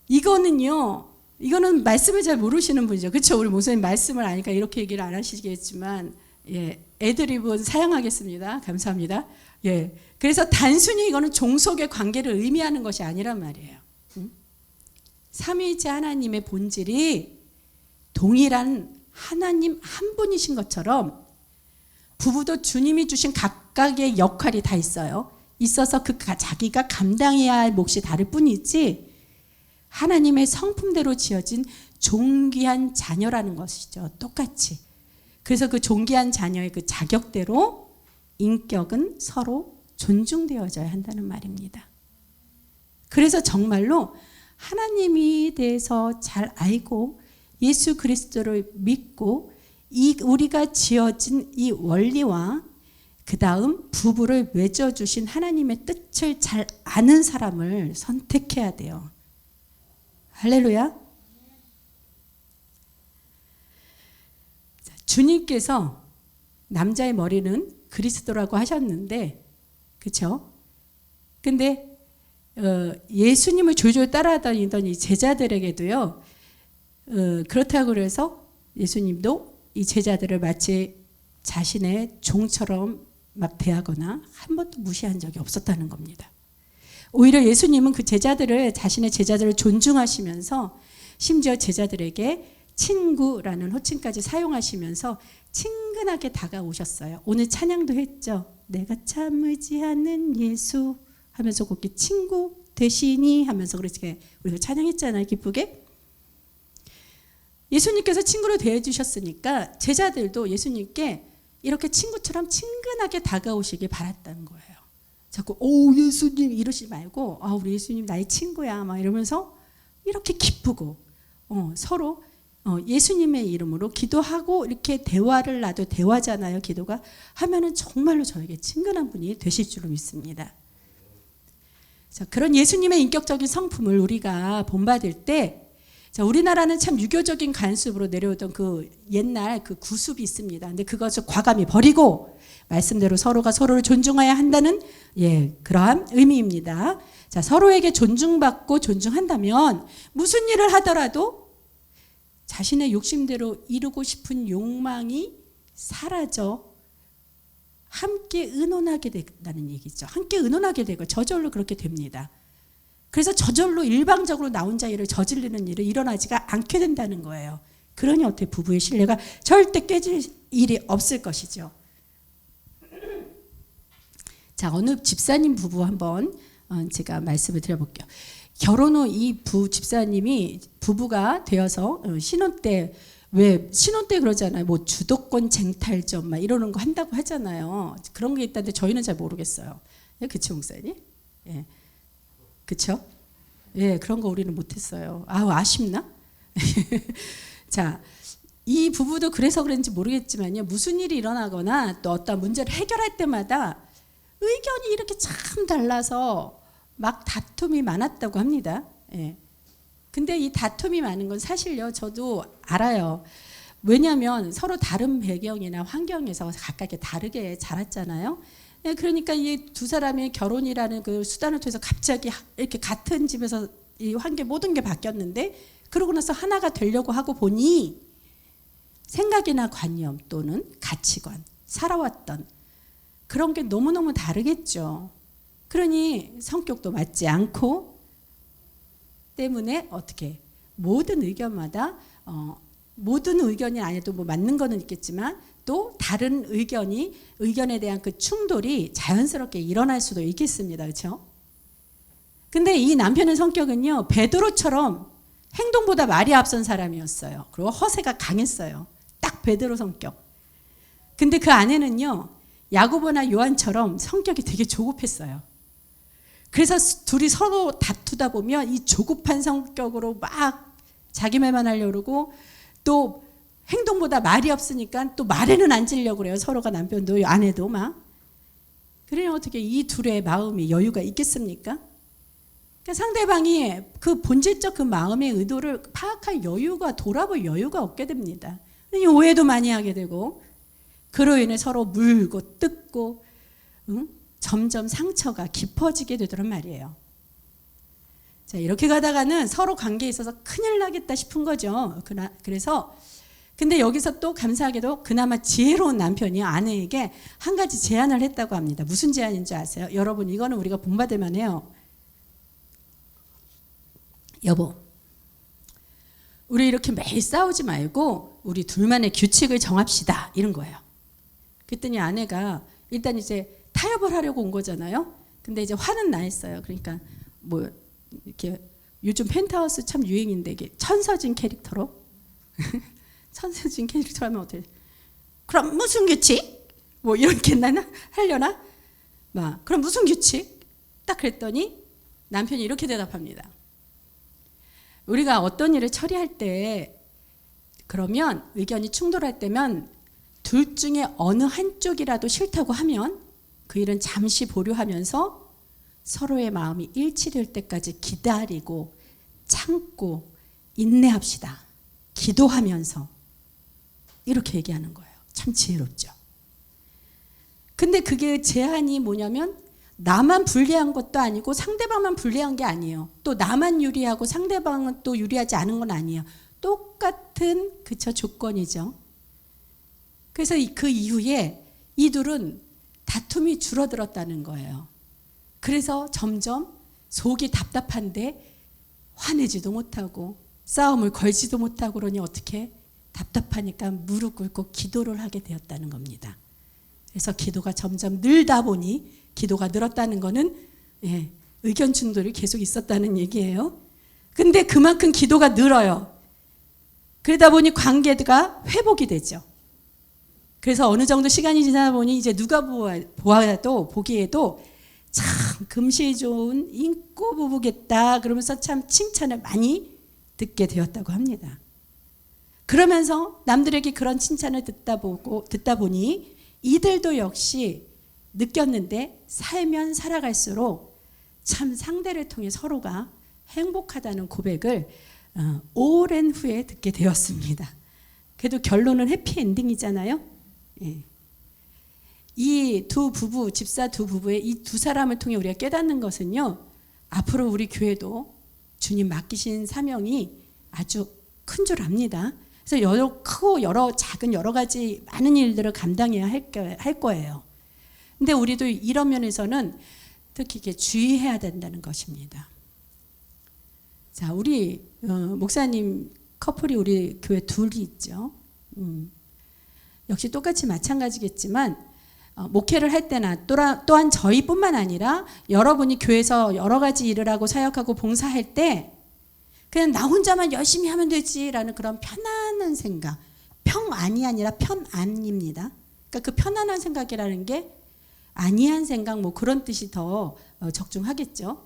이거는 말씀을 잘 모르시는 분이죠. 그렇죠? 우리 목사님 말씀을 아니까 이렇게 얘기를 안 하시겠지만, 예, 애드립은 사용하겠습니다. 감사합니다. 예, 그래서 단순히 이거는 종속의 관계를 의미하는 것이 아니란 말이에요. 삼위일체 하나님의 본질이 동일한 하나님 한 분이신 것처럼 부부도 주님이 주신 각각의 역할이 다 있어요. 있어서 자기가 감당해야 할 몫이 다를 뿐이지 하나님의 성품대로 지어진 존귀한 자녀라는 것이죠. 똑같이. 그래서 그 존귀한 자녀의 그 자격대로 인격은 서로 존중되어져야 한다는 말입니다. 그래서 정말로 하나님에 대해서 잘 알고 예수 그리스도를 믿고 우리가 지어진 이 원리와 그 다음 부부를 맺어주신 하나님의 뜻을 잘 아는 사람을 선택해야 돼요. 할렐루야. 주님께서 남자의 머리는 그리스도라고 하셨는데, 그렇죠? 근데 예수님을 졸졸 따라다니던 이 제자들에게도요, 그렇다고 그래서 예수님도 이 제자들을 마치 자신의 종처럼 막 대하거나 한 번도 무시한 적이 없었다는 겁니다. 오히려 예수님은 그 제자들을, 자신의 제자들을 존중하시면서 심지어 제자들에게 친구라는 호칭까지 사용하시면서 친근하게 다가오셨어요. 오늘 찬양도 했죠. 내가 참 의지하는 예수 하면서 그렇게 친구 되시니 하면서 그렇게 우리가 찬양했잖아요. 기쁘게. 예수님께서 친구로 대해주셨으니까 제자들도 예수님께 이렇게 친구처럼 친근하게 다가오시길 바랐다는 거예요. 자꾸 오 예수님 이러지 말고 우리 예수님 나의 친구야 막 이러면서 이렇게 기쁘고 서로 예수님의 이름으로 기도하고 이렇게 대화를 나도 대화잖아요. 기도가 하면은 정말로 저에게 친근한 분이 되실 줄로 믿습니다. 자, 그런 예수님의 인격적인 성품을 우리가 본받을 때, 자, 우리나라는 참 유교적인 관습으로 내려오던 그 옛날 그 구습이 있습니다. 근데 그것을 과감히 버리고 말씀대로 서로가 서로를 존중해야 한다는 그러한 의미입니다. 자, 서로에게 존중받고 존중한다면 무슨 일을 하더라도 자신의 욕심대로 이루고 싶은 욕망이 사라져 함께 의논하게 된다는 얘기죠. 함께 의논하게 되고 저절로 그렇게 됩니다. 그래서 저절로 일방적으로 나 혼자 일을 저지르는 일이 일어나지가 않게 된다는 거예요. 그러니 어떻게 부부의 신뢰가 절대 깨질 일이 없을 것이죠. 자, 어느 집사님 부부 한번 제가 말씀을 드려볼게요. 결혼 후 이 집사님이 부부가 되어서 신혼 때 그러잖아요. 뭐 주도권 쟁탈전 막 이러는 거 한다고 하잖아요. 그런 게 있다는데 저희는 잘 모르겠어요. 그쵸, 목사님? 예. 그쵸? 예, 그런 거 우리는 못했어요. 아쉽나? 자, 이 부부도 그래서 그런지 모르겠지만요. 무슨 일이 일어나거나 또 어떤 문제를 해결할 때마다 의견이 이렇게 참 달라서 막 다툼이 많았다고 합니다. 예. 근데 이 다툼이 많은 건 사실요, 저도 알아요. 왜냐하면 서로 다른 배경이나 환경에서 각각에 다르게 자랐잖아요. 그러니까 이 두 사람의 결혼이라는 그 수단을 통해서 갑자기 이렇게 같은 집에서 이 환경 모든 게 바뀌었는데, 그러고 나서 하나가 되려고 하고 보니 생각이나 관념 또는 가치관, 살아왔던 그런 게 너무너무 다르겠죠. 그러니 성격도 맞지 않고 때문에 어떻게 모든 의견마다 모든 의견이 아니어도 뭐 맞는 거는 있겠지만 또 다른 의견에 대한 그 충돌이 자연스럽게 일어날 수도 있겠습니다. 그렇죠? 근데 이 남편의 성격은요, 베드로처럼 행동보다 말이 앞선 사람이었어요. 그리고 허세가 강했어요. 딱 베드로 성격. 근데 그 아내는요, 야고보나 요한처럼 성격이 되게 조급했어요. 그래서 둘이 서로 다투다 보면 이 조급한 성격으로 막 자기 말만 하려고 그러고, 또 행동보다 말이 없으니까 또 말에는 앉으려고 그래요. 서로가, 남편도 아내도 막. 그러면 어떻게 이 둘의 마음이 여유가 있겠습니까? 그러니까 상대방이 그 본질적 그 마음의 의도를 파악할 여유가, 돌아볼 여유가 없게 됩니다. 오해도 많이 하게 되고, 그로 인해 서로 물고 뜯고 점점 상처가 깊어지게 되더란 말이에요. 자, 이렇게 가다가는 서로 관계에 있어서 큰일 나겠다 싶은 거죠. 그래서 근데 여기서 또 감사하게도 그나마 지혜로운 남편이 아내에게 한 가지 제안을 했다고 합니다. 무슨 제안인지 아세요? 여러분, 이거는 우리가 본받을 만해요. 여보, 우리 이렇게 매일 싸우지 말고 우리 둘만의 규칙을 정합시다, 이런 거예요. 그랬더니 아내가 일단 이제 타협을 하려고 온 거잖아요. 근데 이제 화는 나 있어요. 그러니까 뭐 이렇게 요즘 펜트하우스 참 유행인데, 이게 천서진 캐릭터로 천서진 캐릭터로 하면 어떻게? 그럼 무슨 규칙? 뭐 이렇게 하려나? 막 그럼 무슨 규칙? 딱 그랬더니 남편이 이렇게 대답합니다. 우리가 어떤 일을 처리할 때, 그러면 의견이 충돌할 때면 둘 중에 어느 한쪽이라도 싫다고 하면 그 일은 잠시 보류하면서 서로의 마음이 일치될 때까지 기다리고 참고 인내합시다. 기도하면서. 이렇게 얘기하는 거예요. 참 지혜롭죠. 근데 그게 제한이 뭐냐면 나만 불리한 것도 아니고 상대방만 불리한 게 아니에요. 또 나만 유리하고 상대방은 또 유리하지 않은 건 아니에요. 똑같은 그쵸 조건이죠. 그래서 그 이후에 이 둘은 다툼이 줄어들었다는 거예요. 그래서 점점 속이 답답한데 화내지도 못하고 싸움을 걸지도 못하고 그러니 어떻게 답답하니까 무릎 꿇고 기도를 하게 되었다는 겁니다. 그래서 기도가 점점 늘다 보니 기도가 늘었다는 거는 의견 충돌이 계속 있었다는 얘기예요. 근데 그만큼 기도가 늘어요. 그러다 보니 관계가 회복이 되죠. 그래서 어느 정도 시간이 지나다 보니 이제 누가 보기에도 참 금실 좋은 인꼬 부부겠다 그러면서 참 칭찬을 많이 듣게 되었다고 합니다. 그러면서 남들에게 그런 칭찬을 듣다 보니 이들도 역시 느꼈는데 살면 살아갈수록 참 상대를 통해 서로가 행복하다는 고백을 오랜 후에 듣게 되었습니다. 그래도 결론은 해피엔딩이잖아요. 이 두 부부, 집사 두 부부의 이 두 사람을 통해 우리가 깨닫는 것은요, 앞으로 우리 교회도 주님 맡기신 사명이 아주 큰 줄 압니다. 그래서 여러 크고 작은 여러 가지 많은 일들을 감당해야 할 거예요. 근데 우리도 이런 면에서는 특히 이렇게 주의해야 된다는 것입니다. 자, 우리 목사님 커플이 우리 교회 둘이 있죠. 역시 똑같이 마찬가지겠지만 목회를 할 때나 또한 저희뿐만 아니라 여러분이 교회에서 여러 가지 일을 하고 사역하고 봉사할 때 그냥 나 혼자만 열심히 하면 되지라는 그런 편안한 생각, 평안이 아니라 편안입니다. 그러니까 그 편안한 생각이라는 게 안이한 생각 뭐 그런 뜻이 더 적중하겠죠.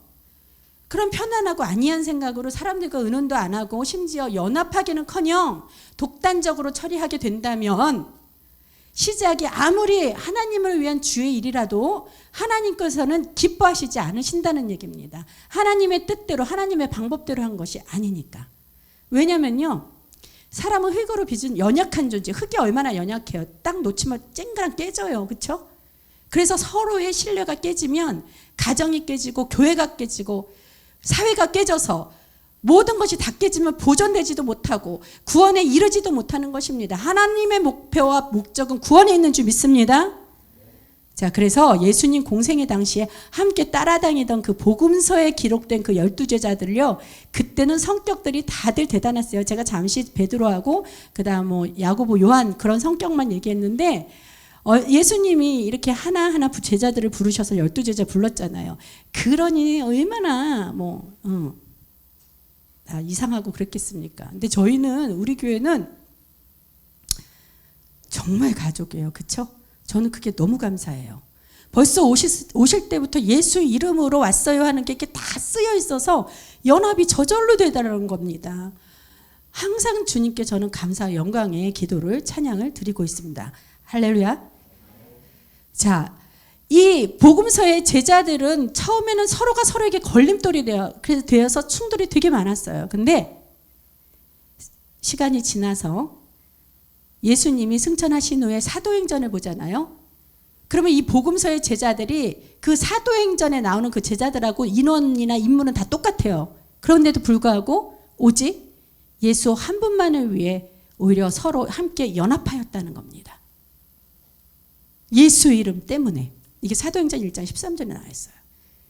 그런 편안하고 안이한 생각으로 사람들과 의논도 안 하고 심지어 연합하기는커녕 독단적으로 처리하게 된다면 시작이 아무리 하나님을 위한 주의 일이라도 하나님께서는 기뻐하시지 않으신다는 얘기입니다. 하나님의 뜻대로 하나님의 방법대로 한 것이 아니니까. 왜냐면요, 사람은 흙으로 빚은 연약한 존재. 흙이 얼마나 연약해요. 딱 놓치면 쨍그랑 깨져요. 그렇죠? 그래서 서로의 신뢰가 깨지면 가정이 깨지고 교회가 깨지고 사회가 깨져서 모든 것이 다 깨지면 보존되지도 못하고 구원에 이르지도 못하는 것입니다. 하나님의 목표와 목적은 구원에 있는 줄 믿습니다. 자, 그래서 예수님 공생의 당시에 함께 따라다니던 그 복음서에 기록된 그 12제자들을요, 그때는 성격들이 다들 대단했어요. 제가 잠시 베드로하고 그다음 뭐 야고보, 요한 그런 성격만 얘기했는데 예수님이 이렇게 하나하나 제자들을 부르셔서 12제자 불렀잖아요. 그러니 얼마나 이상하고 그랬겠습니까? 근데 저희는 우리 교회는 정말 가족이에요. 그렇죠? 저는 그게 너무 감사해요. 벌써 오실 때부터 예수 이름으로 왔어요 하는 게 이렇게 다 쓰여 있어서 연합이 저절로 되다는 겁니다. 항상 주님께 저는 감사와 영광의 기도를 찬양을 드리고 있습니다. 할렐루야. 자, 이 복음서의 제자들은 처음에는 서로가 서로에게 걸림돌이 되어서 충돌이 되게 많았어요. 근데 시간이 지나서 예수님이 승천하신 후에 사도행전을 보잖아요. 그러면 이 복음서의 제자들이 그 사도행전에 나오는 그 제자들하고 인원이나 인물은 다 똑같아요. 그런데도 불구하고 오직 예수 한 분만을 위해 오히려 서로 함께 연합하였다는 겁니다. 예수 이름 때문에. 이게 사도행전 1장 13절에 나와 있어요.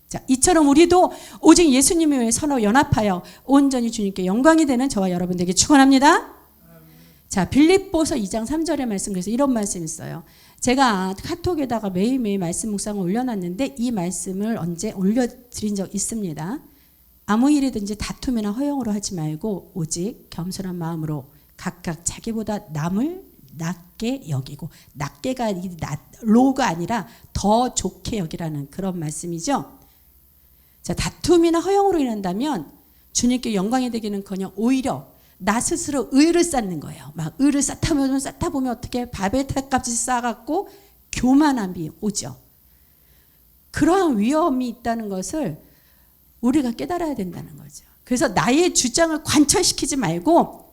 자, 이처럼 우리도 오직 예수님을 위해 서로 연합하여 온전히 주님께 영광이 되는 저와 여러분들에게 축원합니다. 자, 빌립보서 2장 3절의 말씀, 그래서 이런 말씀이 있어요. 제가 카톡에다가 매일매일 말씀 묵상을 올려놨는데 이 말씀을 언제 올려드린 적 있습니다. 아무 일이든지 다툼이나 허용으로 하지 말고 오직 겸손한 마음으로 각각 자기보다 남을 낮게 여기고, 낮게가 로가 아니라 더 좋게 여기라는 그런 말씀이죠. 자, 다툼이나 허용으로 인한다면 주님께 영광이 되기는커녕 오히려 나 스스로 의를 쌓는 거예요. 막 의를 쌓다 보면 어떻게 바벨탑까지 쌓아갖고 교만함이 오죠. 그러한 위험이 있다는 것을 우리가 깨달아야 된다는 거죠. 그래서 나의 주장을 관철시키지 말고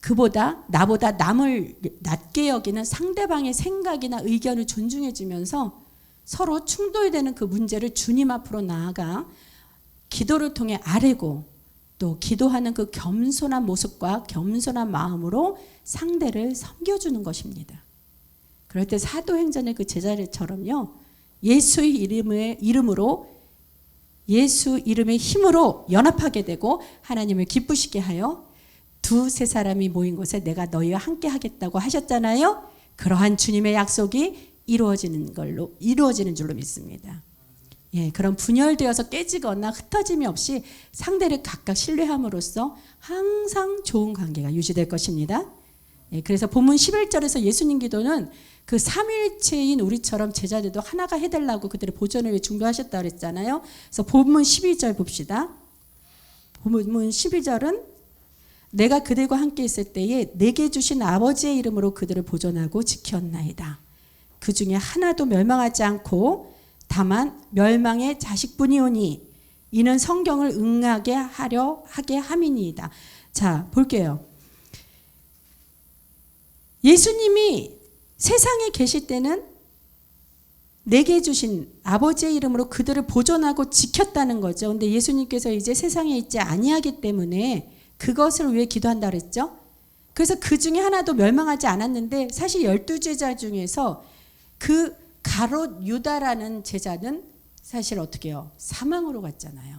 그보다 나보다 남을 낮게 여기는 상대방의 생각이나 의견을 존중해 주면서 서로 충돌되는 그 문제를 주님 앞으로 나아가 기도를 통해 아뢰고 또 기도하는 그 겸손한 모습과 겸손한 마음으로 상대를 섬겨주는 것입니다. 그럴 때 사도행전의 그 제자들처럼요, 예수의 이름으로 예수 이름의 힘으로 연합하게 되고 하나님을 기쁘시게 하여 두세 사람이 모인 곳에 내가 너희와 함께 하겠다고 하셨잖아요. 그러한 주님의 약속이 이루어지는 줄로 믿습니다. 예, 그런 분열되어서 깨지거나 흩어짐이 없이 상대를 각각 신뢰함으로써 항상 좋은 관계가 유지될 것입니다. 예, 그래서 본문 11절에서 예수님 기도는 그 삼일체인 우리처럼 제자들도 하나가 해달라고 그들의 보존을 위해 중보하셨다 그랬잖아요. 그래서 본문 12절 봅시다. 본문 12절은 내가 그들과 함께 있을 때에 내게 주신 아버지의 이름으로 그들을 보존하고 지켰나이다. 그 중에 하나도 멸망하지 않고 다만 멸망의 자식뿐이오니 이는 성경을 응하게 하게 함이니이다. 자, 볼게요. 예수님이 세상에 계실 때는 내게 주신 아버지의 이름으로 그들을 보존하고 지켰다는 거죠. 근데 예수님께서 이제 세상에 있지 아니하기 때문에 그것을 위해 기도한다 그랬죠. 그래서 그 중에 하나도 멸망하지 않았는데 사실 12제자 중에서 그 가롯 유다라는 제자는 사실 어떻게 해요? 사망으로 갔잖아요.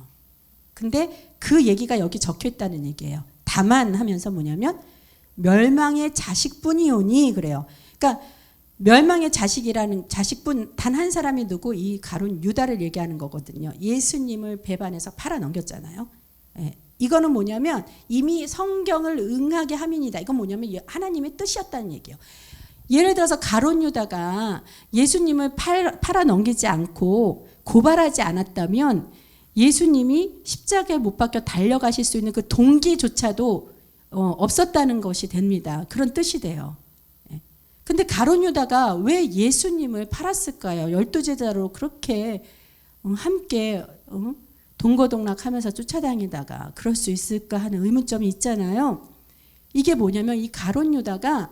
근데 그 얘기가 여기 적혀 있다는 얘기예요. 다만 하면서 뭐냐면 멸망의 자식뿐이오니 그래요. 그러니까 멸망의 자식이라는 자식뿐 단 한 사람이 누구? 이 가룟 유다를 얘기하는 거거든요. 예수님을 배반해서 팔아 넘겼잖아요. 예. 이거는 뭐냐면 이미 성경을 응하게 함이니다. 이건 뭐냐면 하나님의 뜻이었다는 얘기예요. 예를 들어서 가룟 유다가 예수님을 팔아 넘기지 않고 고발하지 않았다면 예수님이 십자가에 못 박혀 달려가실 수 있는 그 동기조차도 없었다는 것이 됩니다. 그런 뜻이 돼요. 근데 가룟 유다가 왜 예수님을 팔았을까요? 12제자로 그렇게 함께 동거동락하면서 쫓아다니다가 그럴 수 있을까 하는 의문점이 있잖아요. 이게 뭐냐면 이 가룟 유다가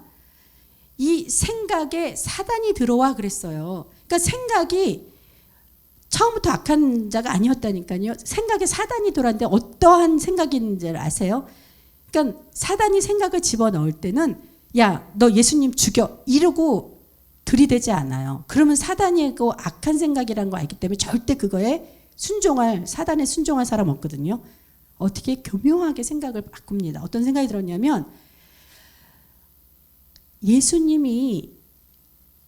이 생각에 사단이 들어와 그랬어요. 그러니까 생각이 처음부터 악한 자가 아니었다니까요. 생각에 사단이 들어왔는데 어떠한 생각인지를 아세요? 그러니까 사단이 생각을 집어넣을 때는 야, 너 예수님 죽여 이러고 들이대지 않아요. 그러면 사단이 그 악한 생각이라는 거 알기 때문에 절대 그거에 사단에 순종할 사람 없거든요. 어떻게 교묘하게 생각을 바꿉니다. 어떤 생각이 들었냐면 예수님이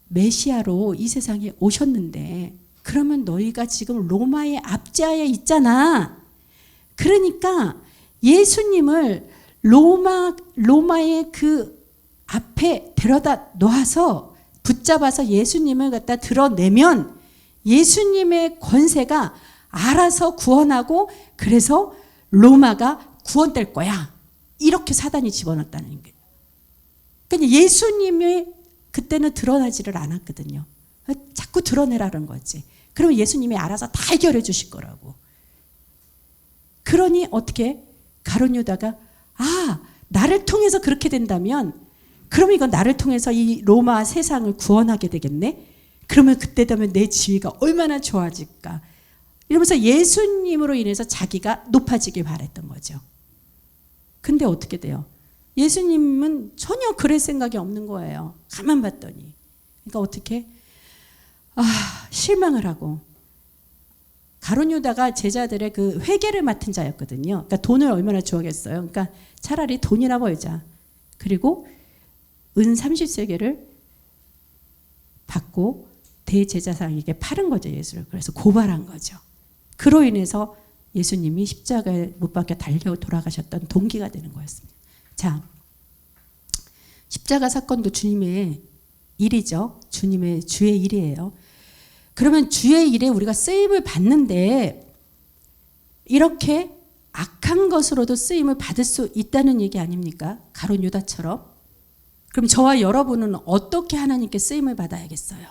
메시아로 이 세상에 오셨는데 그러면 너희가 지금 로마의 압제하에 있잖아. 그러니까 예수님을 로마의 그 앞에 데려다 놓아서 붙잡아서 예수님을 갖다 드러내면 예수님의 권세가 알아서 구원하고 그래서 로마가 구원될 거야. 이렇게 사단이 집어넣었다는 거예요. 그러니까 예수님이 그때는 드러나지를 않았거든요. 자꾸 드러내라는 거지. 그러면 예수님이 알아서 다 해결해 주실 거라고. 그러니 어떻게 가룟 유다가 나를 통해서 그렇게 된다면 그럼 이건 나를 통해서 이 로마 세상을 구원하게 되겠네. 그러면 그때 되면 내 지위가 얼마나 좋아질까. 이러면서 예수님으로 인해서 자기가 높아지길 바랬던 거죠. 근데 어떻게 돼요? 예수님은 전혀 그럴 생각이 없는 거예요. 가만 봤더니. 그러니까 어떻게? 실망을 하고. 가룟 유다가 제자들의 그 회계를 맡은 자였거든요. 그러니까 돈을 얼마나 좋아하겠어요. 그러니까 차라리 돈이나 벌자. 그리고 은 30세겔을 받고 대제사장에게 팔은 거죠, 예수를. 그래서 고발한 거죠. 그로 인해서 예수님이 십자가에 못 박혀 달려 돌아가셨던 동기가 되는 거였습니다. 자, 십자가 사건도 주님의 일이죠. 주의 일이에요. 그러면 주의 일에 우리가 쓰임을 받는데 이렇게 악한 것으로도 쓰임을 받을 수 있다는 얘기 아닙니까? 가룟 유다처럼. 그럼 저와 여러분은 어떻게 하나님께 쓰임을 받아야겠어요?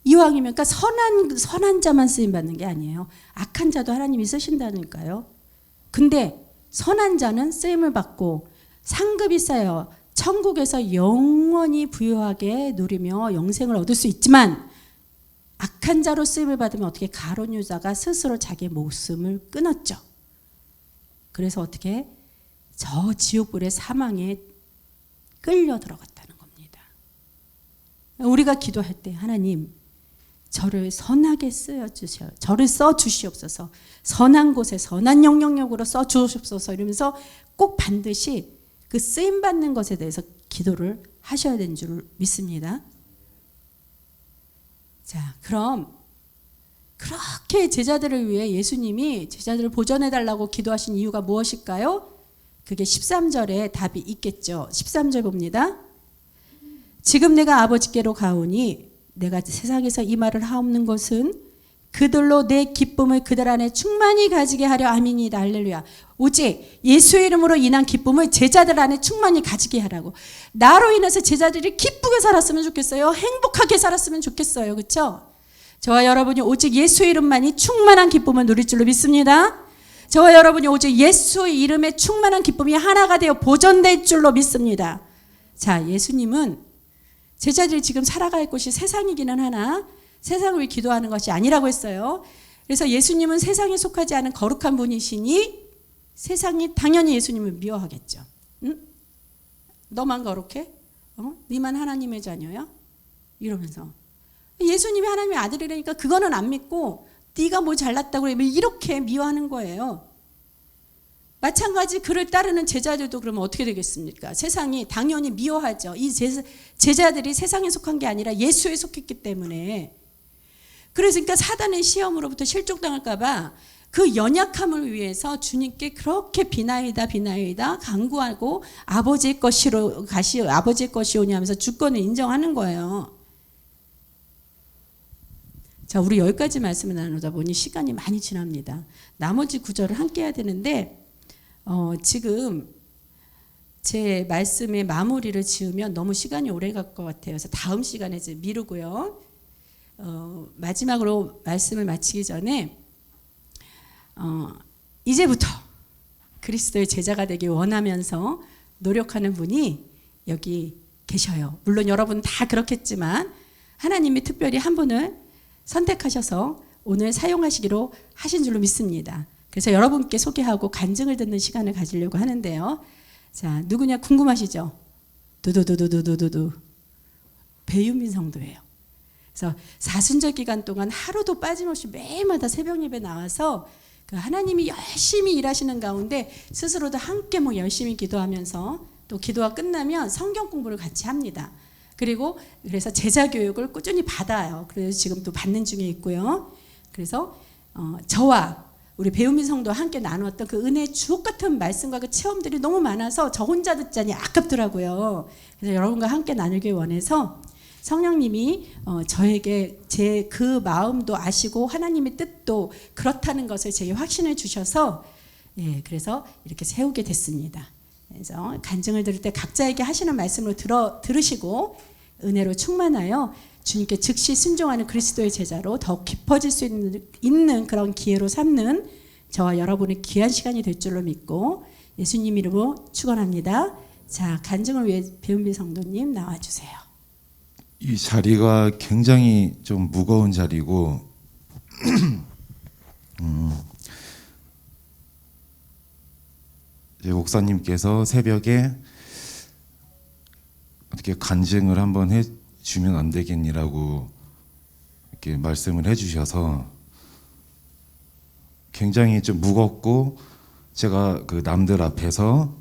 이왕이면 그러니까 선한 자만 쓰임 받는 게 아니에요. 악한 자도 하나님이 쓰신다니까요. 근데 선한 자는 쓰임을 받고 상급이 쌓여 천국에서 영원히 부유하게 누리며 영생을 얻을 수 있지만 악한 자로 쓰임을 받으면 어떻게 가룟 유다가 스스로 자기의 목숨을 끊었죠. 그래서 어떻게 저 지옥불의 사망에 끌려 들어갔다는 겁니다. 우리가 기도할 때 하나님 저를 선하게 쓰여주셔, 저를 써주시옵소서, 선한 곳에 선한 영향력으로 써주옵소서 이러면서 꼭 반드시 그 쓰임받는 것에 대해서 기도를 하셔야 되는 줄 믿습니다. 자, 그럼 그렇게 제자들을 위해 예수님이 제자들을 보존해달라고 기도하신 이유가 무엇일까요? 그게 13절에 답이 있겠죠. 13절 봅니다. 지금 내가 아버지께로 가오니 내가 세상에서 이 말을 하옵는 것은 그들로 내 기쁨을 그들 안에 충만히 가지게 하려 함이니이다. 할렐루야. 오직 예수의 이름으로 인한 기쁨을 제자들 안에 충만히 가지게 하라고. 나로 인해서 제자들이 기쁘게 살았으면 좋겠어요. 행복하게 살았으면 좋겠어요. 그렇죠? 저와 여러분이 오직 예수의 이름만이 충만한 기쁨을 누릴 줄로 믿습니다. 저와 여러분이 오직 예수의 이름에 충만한 기쁨이 하나가 되어 보존될 줄로 믿습니다. 자, 예수님은 제자들이 지금 살아갈 곳이 세상이기는 하나 세상을 위해 기도하는 것이 아니라고 했어요. 그래서 예수님은 세상에 속하지 않은 거룩한 분이시니 세상이 당연히 예수님을 미워하겠죠. 응? 너만 거룩해? 네만 하나님의 자녀야? 이러면서 예수님이 하나님의 아들이라니까 그거는 안 믿고 네가 뭐 잘났다고 그래 이렇게 미워하는 거예요. 마찬가지 그를 따르는 제자들도 그러면 어떻게 되겠습니까? 세상이 당연히 미워하죠. 이 제자들이 세상에 속한 게 아니라 예수에 속했기 때문에. 그래서 그러니까 사단의 시험으로부터 실족당할까 봐 그 연약함을 위해서 주님께 그렇게 비나이다 간구하고 아버지의 것이오니 하면서 주권을 인정하는 거예요. 자, 우리 여기까지 말씀을 나누다 보니 시간이 많이 지납니다. 나머지 구절을 함께 해야 되는데 지금 제 말씀의 마무리를 지으면 너무 시간이 오래 갈 것 같아요. 그래서 다음 시간에 이제 미루고요. 마지막으로 말씀을 마치기 전에 이제부터 그리스도의 제자가 되기 원하면서 노력하는 분이 여기 계셔요. 물론 여러분 다 그렇겠지만 하나님이 특별히 한 분을 선택하셔서 오늘 사용하시기로 하신 줄로 믿습니다. 그래서 여러분께 소개하고 간증을 듣는 시간을 가지려고 하는데요. 자, 누구냐 궁금하시죠? 두두두두두두두 배윤민 성도예요. 그래서 사순절 기간 동안 하루도 빠짐없이 매일마다 새벽 예배 나와서 그 하나님이 열심히 일하시는 가운데 스스로도 함께 뭐 열심히 기도하면서 또 기도가 끝나면 성경 공부를 같이 합니다. 그래서 제자 교육을 꾸준히 받아요. 그래서 지금 또 받는 중에 있고요. 그래서 저와 우리 배우민 성도와 함께 나누었던 그 은혜의 주옥 같은 말씀과 그 체험들이 너무 많아서 저 혼자 듣자니 아깝더라고요. 그래서 여러분과 함께 나누길 원해서 성령님이 저에게 제 그 마음도 아시고 하나님의 뜻도 그렇다는 것을 제게 확신을 주셔서 그래서 이렇게 세우게 됐습니다. 그래서 간증을 들을 때 각자에게 하시는 말씀으로 들으시고 은혜로 충만하여 주님께 즉시 순종하는 그리스도의 제자로 더욱 깊어질 수 있는 그런 기회로 삼는 저와 여러분의 귀한 시간이 될 줄로 믿고 예수님 이름으로 축원합니다. 자, 간증을 위해 배은비 성도님 나와주세요. 이 자리가 굉장히 좀 무거운 자리고 이제 목사님께서 새벽에 어떻게 간증을 한번 해주면 안 되겠니라고 이렇게 말씀을 해주셔서 굉장히 좀 무겁고 제가 그 남들 앞에서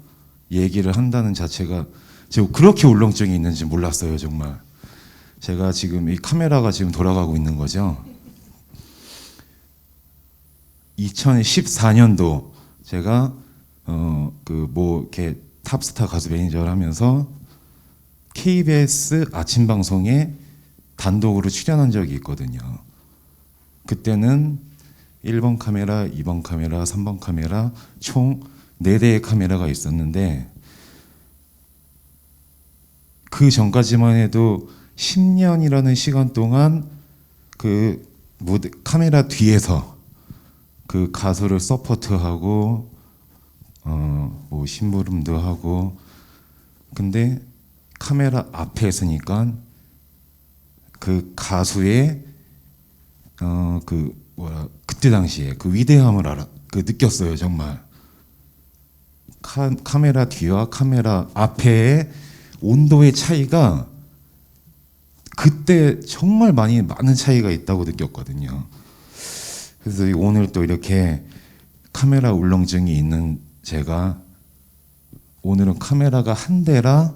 얘기를 한다는 자체가 제가 그렇게 울렁증이 있는지 몰랐어요. 정말 제가 지금 이 카메라가 지금 돌아가고 있는 거죠. 2014년도 제가 이렇게 탑스타 가수 매니저를 하면서 KBS 아침 방송에 단독으로 출연한 적이 있거든요. 그때는 1번 카메라, 2번 카메라, 3번 카메라 총 4대의 카메라가 있었는데 그 전까지만 해도 10년이라는 시간 동안 그 카메라 뒤에서 그 가수를 서포트하고 뭐 심부름도 하고 근데 카메라 앞에 서니까 그 가수의 그때 당시에 그 위대함을 느꼈어요 정말. 카메라 뒤와 카메라 앞의 온도의 차이가 그때 정말 많은 차이가 있다고 느꼈거든요. 그래서 오늘 또 이렇게 카메라 울렁증이 있는 제가 오늘은 카메라가 한 대라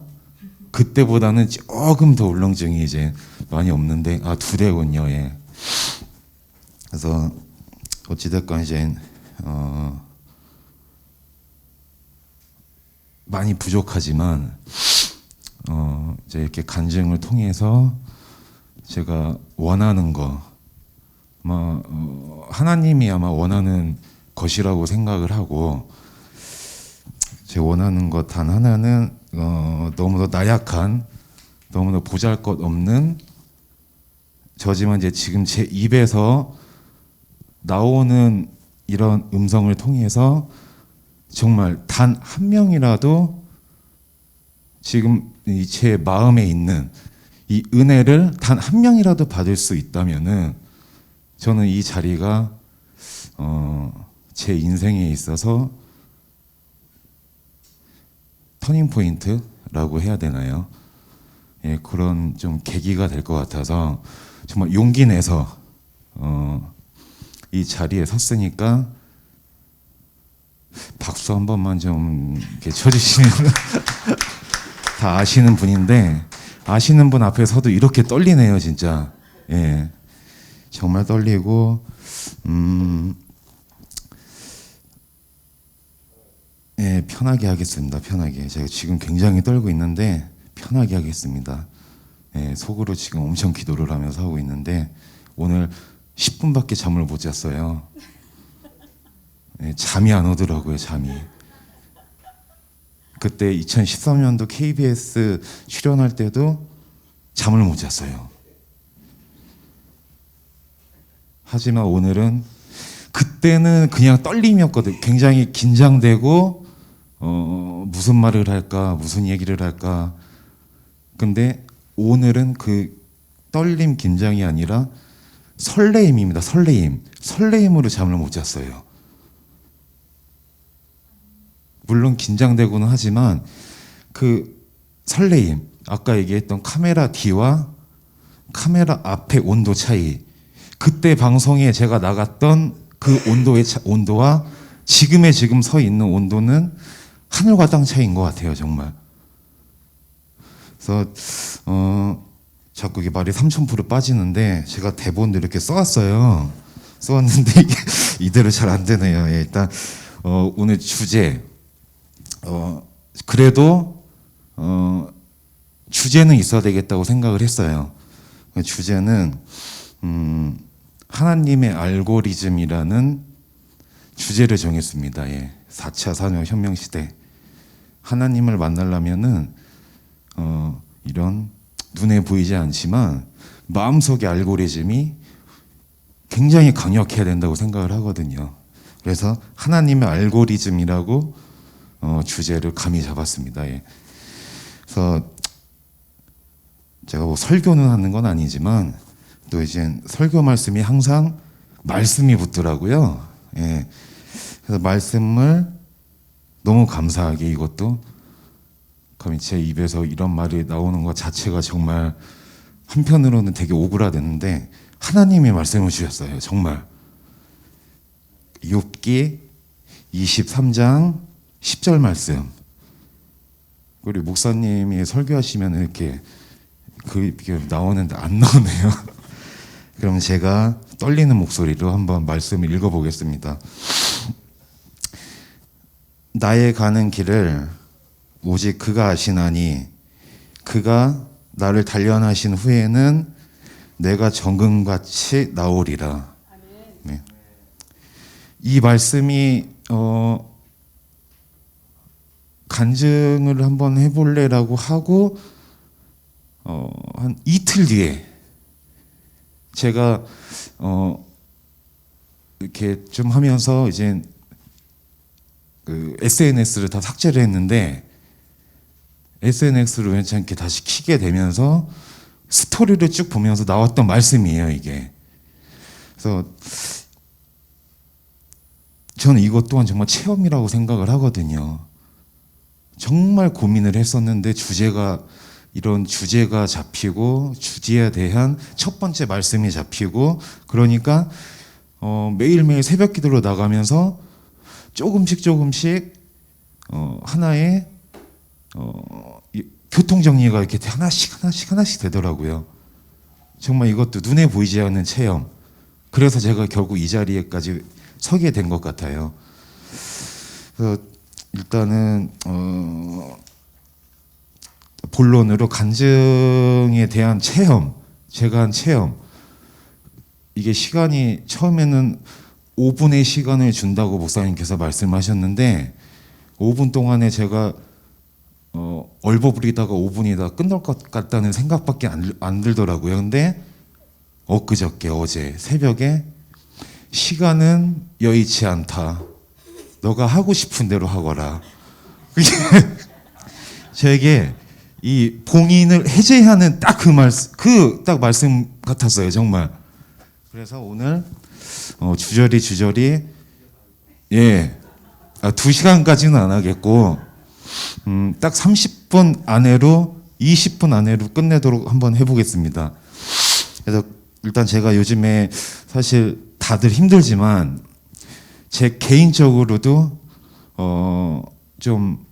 그때보다는 조금 더 울렁증이 이제 많이 없는데 두 대군요. 예. 그래서 어찌됐건 이제 많이 부족하지만 이제 이렇게 간증을 통해서 제가 원하는 거 하나님이 아마 원하는 것이라고 생각을 하고 제 원하는 것 단 하나는 너무도 나약한 너무도 보잘것없는 저지만 이제 지금 제 입에서 나오는 이런 음성을 통해서 정말 단 한 명이라도 지금 제 마음에 있는 이 은혜를 단 한 명이라도 받을 수 있다면은 저는 이 자리가 제 인생에 있어서 터닝 포인트라고 해야 되나요? 예, 그런 좀 계기가 될 것 같아서 정말 용기 내서 이 자리에 섰으니까 박수 한 번만 좀 이렇게 쳐주시면 다 아시는 분인데 아시는 분 앞에 서도 이렇게 떨리네요 진짜. 예, 정말 떨리고 예, 편하게 하겠습니다. 편하게. 제가 지금 굉장히 떨고 있는데 편하게 하겠습니다. 예, 속으로 지금 엄청 기도를 하면서 하고 있는데 오늘 10분밖에 잠을 못 잤어요. 예, 잠이 안 오더라고요. 잠이. 그때 2013년도 KBS 출연할 때도 잠을 못 잤어요. 하지만 오늘은 그때는 그냥 떨림이었거든요. 굉장히 긴장되고 무슨 말을 할까, 무슨 얘기를 할까. 근데 오늘은 그 떨림, 긴장이 아니라 설레임입니다. 설레임. 설레임으로 잠을 못 잤어요. 물론 긴장되고는 하지만 그 설레임, 아까 얘기했던 카메라 뒤와 카메라 앞의 온도 차이, 그때 방송에 제가 나갔던 그 온도와 지금 서 있는 온도는 하늘과 땅 차이인 것 같아요, 정말. 그래서 자꾸 이게 말이 3000% 빠지는데 제가 대본도 이렇게 써왔어요. 써왔는데 이게 이대로 잘 안 되네요. 예, 일단 오늘 주제 그래도 주제는 있어야 되겠다고 생각을 했어요. 주제는 하나님의 알고리즘이라는 주제를 정했습니다. 예. 4차 산업혁명 시대. 하나님을 만나려면은 이런 눈에 보이지 않지만 마음속의 알고리즘이 굉장히 강력해야 된다고 생각을 하거든요. 그래서 하나님의 알고리즘이라고 주제를 감히 잡았습니다. 예. 그래서 제가 뭐 설교는 하는 건 아니지만 또 이제 설교 말씀이 항상 말씀이 붙더라고요. 예. 그래서 말씀을 너무 감사하게 이것도 감히 제 입에서 이런 말이 나오는 것 자체가 정말 한편으로는 되게 오그라드는데 하나님이 말씀을 주셨어요. 정말. 욥기 23장 10절 말씀. 우리 목사님이 설교하시면 이렇게 그게 나오는데 안 나오네요. 그럼 제가 떨리는 목소리로 한번 말씀을 읽어보겠습니다. 나의 가는 길을 오직 그가 아시나니 그가 나를 단련하신 후에는 내가 정금같이 나오리라. 네. 이 말씀이 간증을 한번 해볼래라고 하고 한 이틀 뒤에 제가 이렇게 좀 하면서 이제 그 SNS를 다 삭제를 했는데 SNS를 우연찮게 다시 키게 되면서 스토리를 쭉 보면서 나왔던 말씀이에요, 이게. 그래서 저는 이것 또한 정말 체험이라고 생각을 하거든요. 정말 고민을 했었는데 이런 주제가 잡히고 주제에 대한 첫 번째 말씀이 잡히고 그러니까 매일매일 새벽 기도로 나가면서 조금씩 하나의 교통 정리가 이렇게 하나씩 되더라고요. 정말 이것도 눈에 보이지 않는 체험. 그래서 제가 결국 이 자리에까지 서게 된 것 같아요. 그래서 일단은 본론으로 간증에 대한 체험, 제가 한 체험. 이게 시간이 처음에는 5분의 시간을 준다고 목사님께서 말씀하셨는데 5분 동안에 제가 얼버무리다가 5분이다 끝날 것 같다는 생각밖에 안 들더라고요. 근데 엊그저께 어제 새벽에 시간은 여의치 않다. 너가 하고 싶은 대로 하거라. 저에게 이 봉인을 해제하는 딱 딱 말씀 같았어요, 정말. 그래서 오늘 주저리 2시간까지는 안 하겠고 딱 30분 안으로 20분 안으로 끝내도록 한번 해보겠습니다. 그래서 일단 제가 요즘에 사실 다들 힘들지만 제 개인적으로도 좀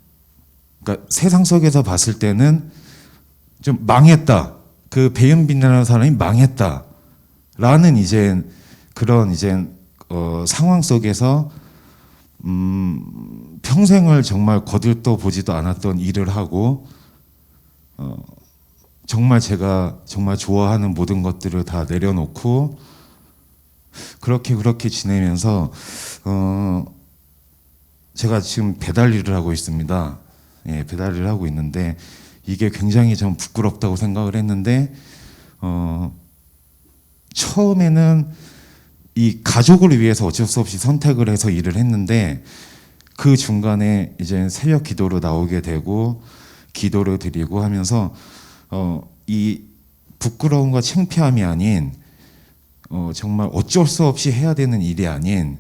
그러니까 세상 속에서 봤을 때는 좀 망했다. 그 배은빈이라는 사람이 망했다라는 그런 상황 속에서 평생을 정말 거들떠 보지도 않았던 일을 하고 정말 제가 정말 좋아하는 모든 것들을 다 내려놓고 그렇게 지내면서 제가 지금 배달 일을 하고 있습니다. 예, 배달 일을 하고 있는데 이게 굉장히 좀 부끄럽다고 생각을 했는데 처음에는 이 가족을 위해서 어쩔 수 없이 선택을 해서 일을 했는데 그 중간에 이제 새벽 기도로 나오게 되고 기도를 드리고 하면서 이 부끄러움과 창피함이 아닌 정말 어쩔 수 없이 해야 되는 일이 아닌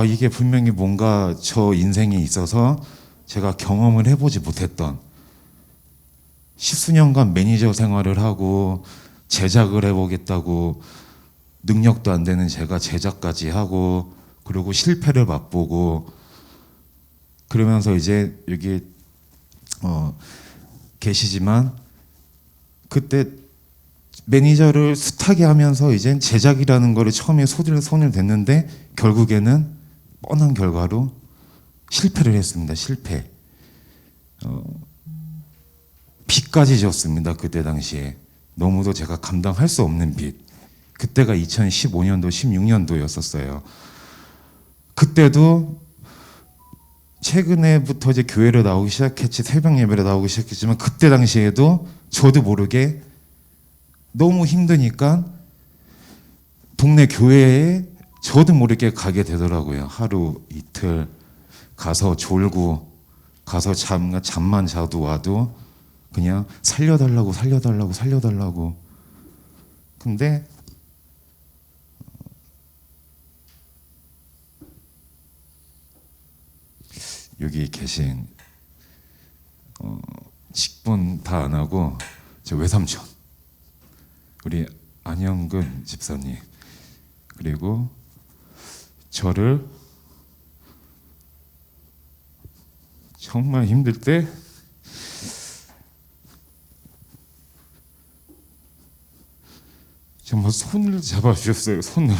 이게 분명히 뭔가 저 인생에 있어서 제가 경험을 해보지 못했던 10수년간 매니저 생활을 하고 제작을 해보겠다고 능력도 안 되는 제가 제작까지 하고 그리고 실패를 맛보고 그러면서 이제 여기 계시지만 그때 매니저를 숱하게 하면서 이제 제작이라는 거를 처음에 손을 댔는데 결국에는 뻔한 결과로 실패를 했습니다. 실패. 빚까지 졌습니다. 그때 당시에. 너무도 제가 감당할 수 없는 빚. 그때가 2015년도, 16년도였었어요. 그때도 최근에부터 이제 교회를 나오기 시작했지, 새벽 예배를 나오기 시작했지만 그때 당시에도 저도 모르게 너무 힘드니까 동네 교회에 저도 모르게 가게 되더라고요. 하루 이틀 가서 졸고 가서 잠만 자도 와도 그냥 살려달라고. 근데 여기 계신 직분 다 안 하고 저 외삼촌 우리 안영근 집사님 그리고 저를 정말 힘들 때 정말 손을 잡아주셨어요. 손을.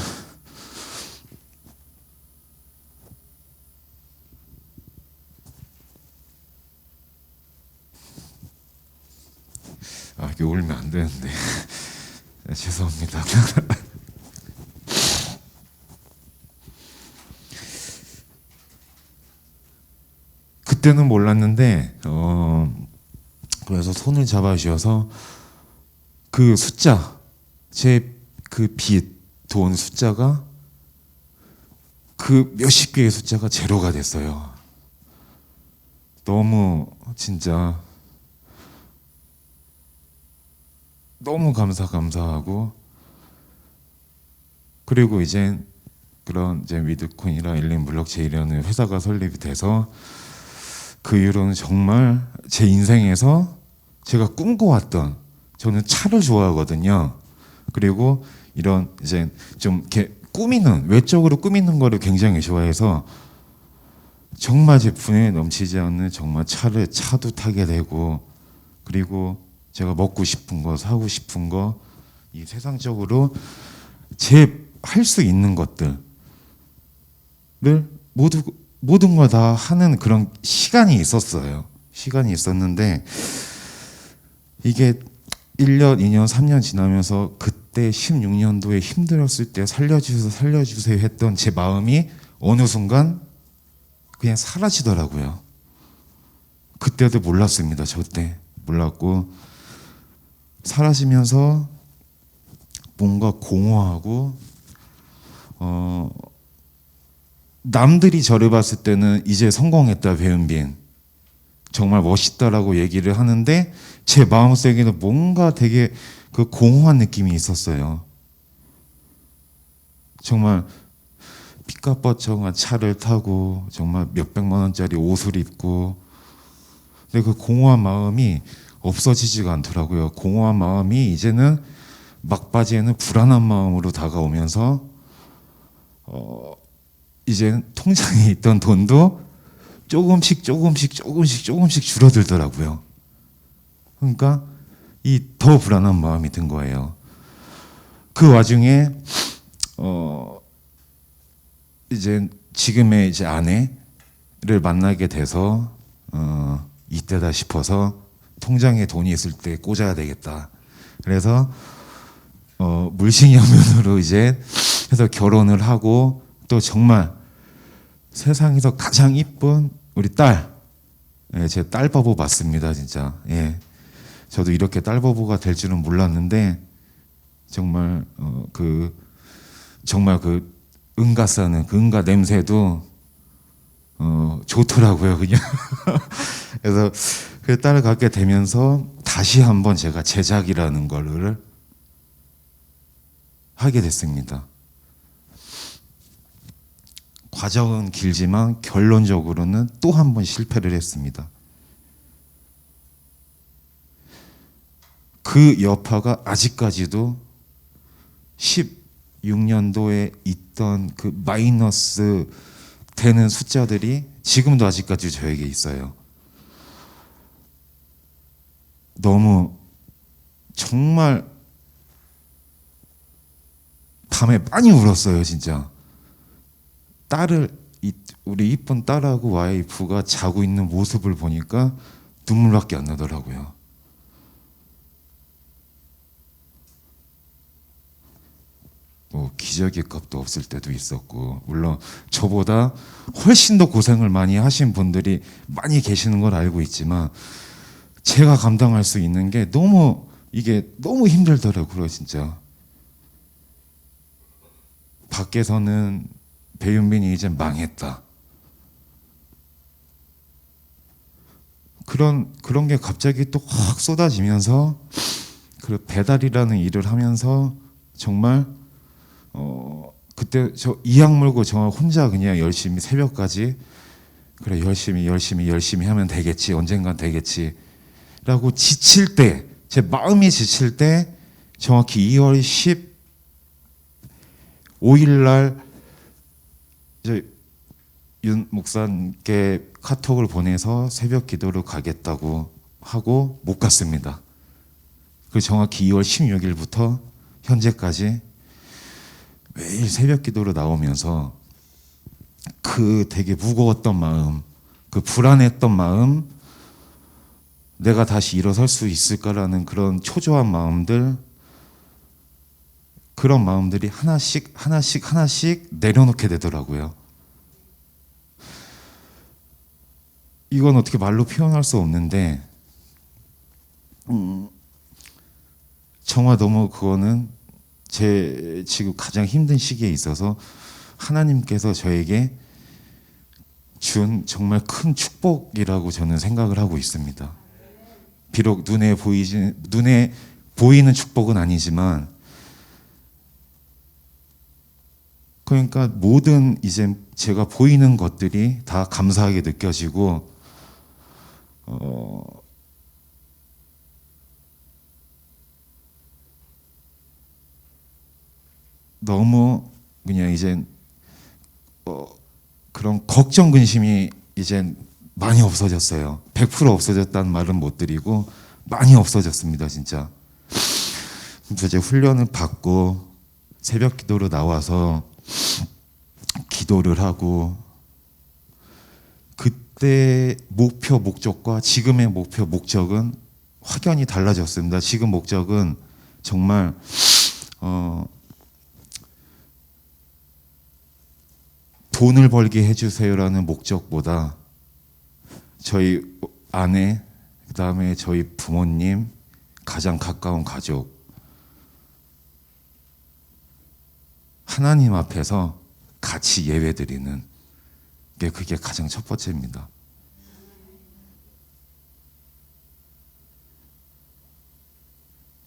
이게 울면 안 되는데 죄송합니다. 그때는 몰랐는데 그래서 손을 잡아주셔서 그 숫자 제 그 빚 돈 숫자가 그 몇십 개의 숫자가 제로가 됐어요. 너무 진짜 너무 감사하고 그리고 이제 그런 이제 위드콘이랑 일린블록제이라는 회사가 설립이 돼서 그 이후로는 정말 제 인생에서 제가 꿈꿔왔던, 저는 차를 좋아하거든요. 그리고 이런 이제 좀 이렇게 꾸미는, 외적으로 꾸미는 거를 굉장히 좋아해서 정말 제 분에 넘치지 않는 정말 차도 타게 되고, 그리고 제가 먹고 싶은 거, 사고 싶은 거, 이 세상적으로 제 할 수 있는 것들을 모든 걸 다 하는 그런 시간이 있었어요. 시간이 있었는데 이게 1년, 2년, 3년 지나면서 그때 16년도에 힘들었을 때 살려주세요 했던 제 마음이 어느 순간 그냥 사라지더라고요. 그때도 몰랐습니다. 저때 몰랐고 사라지면서 뭔가 공허하고 남들이 저를 봤을 때는 이제 성공했다 배은빈, 정말 멋있다라고 얘기를 하는데 제 마음속에는 뭔가 되게 그 공허한 느낌이 있었어요. 정말 삐까뻔쩍한 차를 타고 정말 몇백만 원짜리 옷을 입고, 근데 그 공허한 마음이 없어지지가 않더라고요. 공허한 마음이 이제는 막바지에는 불안한 마음으로 다가오면서 이제 통장에 있던 돈도 조금씩 줄어들더라고요. 그러니까 이 더 불안한 마음이 든 거예요. 그 와중에 이제 지금의 이제 아내를 만나게 돼서 이때다 싶어서 통장에 돈이 있을 때 꽂아야 되겠다. 그래서 물식연면으로 이제 해서 결혼을 하고, 또 정말 세상에서 가장 이쁜 우리 딸, 예, 제 딸바보 맞습니다, 진짜. 예, 저도 이렇게 딸바보가 될 줄은 몰랐는데 정말 정말 그 응가 싸는 그 응가 냄새도 좋더라고요, 그냥. 그래서 그 딸을 갖게 되면서 다시 한번 제가 제작이라는 거를 하게 됐습니다. 과정은 길지만 결론적으로는 또 한 번 실패를 했습니다. 그 여파가 아직까지도 16년도에 있던 그 마이너스 되는 숫자들이 지금도 아직까지 저에게 있어요. 너무 정말 밤에 많이 울었어요, 진짜. 우리 이쁜 딸하고 와이프가 자고 있는 모습을 보니까 눈물밖에 안 나더라고요. 뭐 기저귀 값도 없을 때도 있었고, 물론 저보다 훨씬 더 고생을 많이 하신 분들이 많이 계시는 걸 알고 있지만 제가 감당할 수 있는 게 이게 너무 힘들더라고요, 진짜. 밖에서는 배윤빈이 이제 망했다. 그런 게 갑자기 또 확 쏟아지면서 그 배달이라는 일을 하면서 정말 그때 저 이악 물고 저 혼자 그냥 열심히 새벽까지 그래 열심히 하면 되겠지, 언젠간 되겠지라고 지칠 때, 제 마음이 지칠 때 정확히 2월 15일 날 윤 목사님께 카톡을 보내서 새벽 기도를 가겠다고 하고 못 갔습니다. 그 정확히 2월 16일부터 현재까지 매일 새벽 기도로 나오면서 그 되게 무거웠던 마음, 그 불안했던 마음, 내가 다시 일어설 수 있을까라는 그런 초조한 마음들, 그런 마음들이 하나씩 내려놓게 되더라고요. 이건 어떻게 말로 표현할 수 없는데 정말 너무 그거는 제 지금 가장 힘든 시기에 있어서 하나님께서 저에게 준 정말 큰 축복이라고 저는 생각을 하고 있습니다. 비록 눈에 보이는 축복은 아니지만 그러니까 모든 이제 제가 보이는 것들이 다 감사하게 느껴지고 너무 그냥 이제 그런 걱정 근심이 이제 많이 없어졌어요. 100% 없어졌다는 말은 못 드리고 많이 없어졌습니다, 진짜. 그래서 이제 훈련을 받고 새벽 기도로 나와서 기도를 하고 그때 목표 목적과 지금의 목표 목적은 확연히 달라졌습니다. 지금 목적은 정말 돈을 벌게 해주세요라는 목적보다 저희 아내, 그 다음에 저희 부모님, 가장 가까운 가족, 하나님 앞에서 같이 예배드리는 게 그게 가장 첫 번째입니다.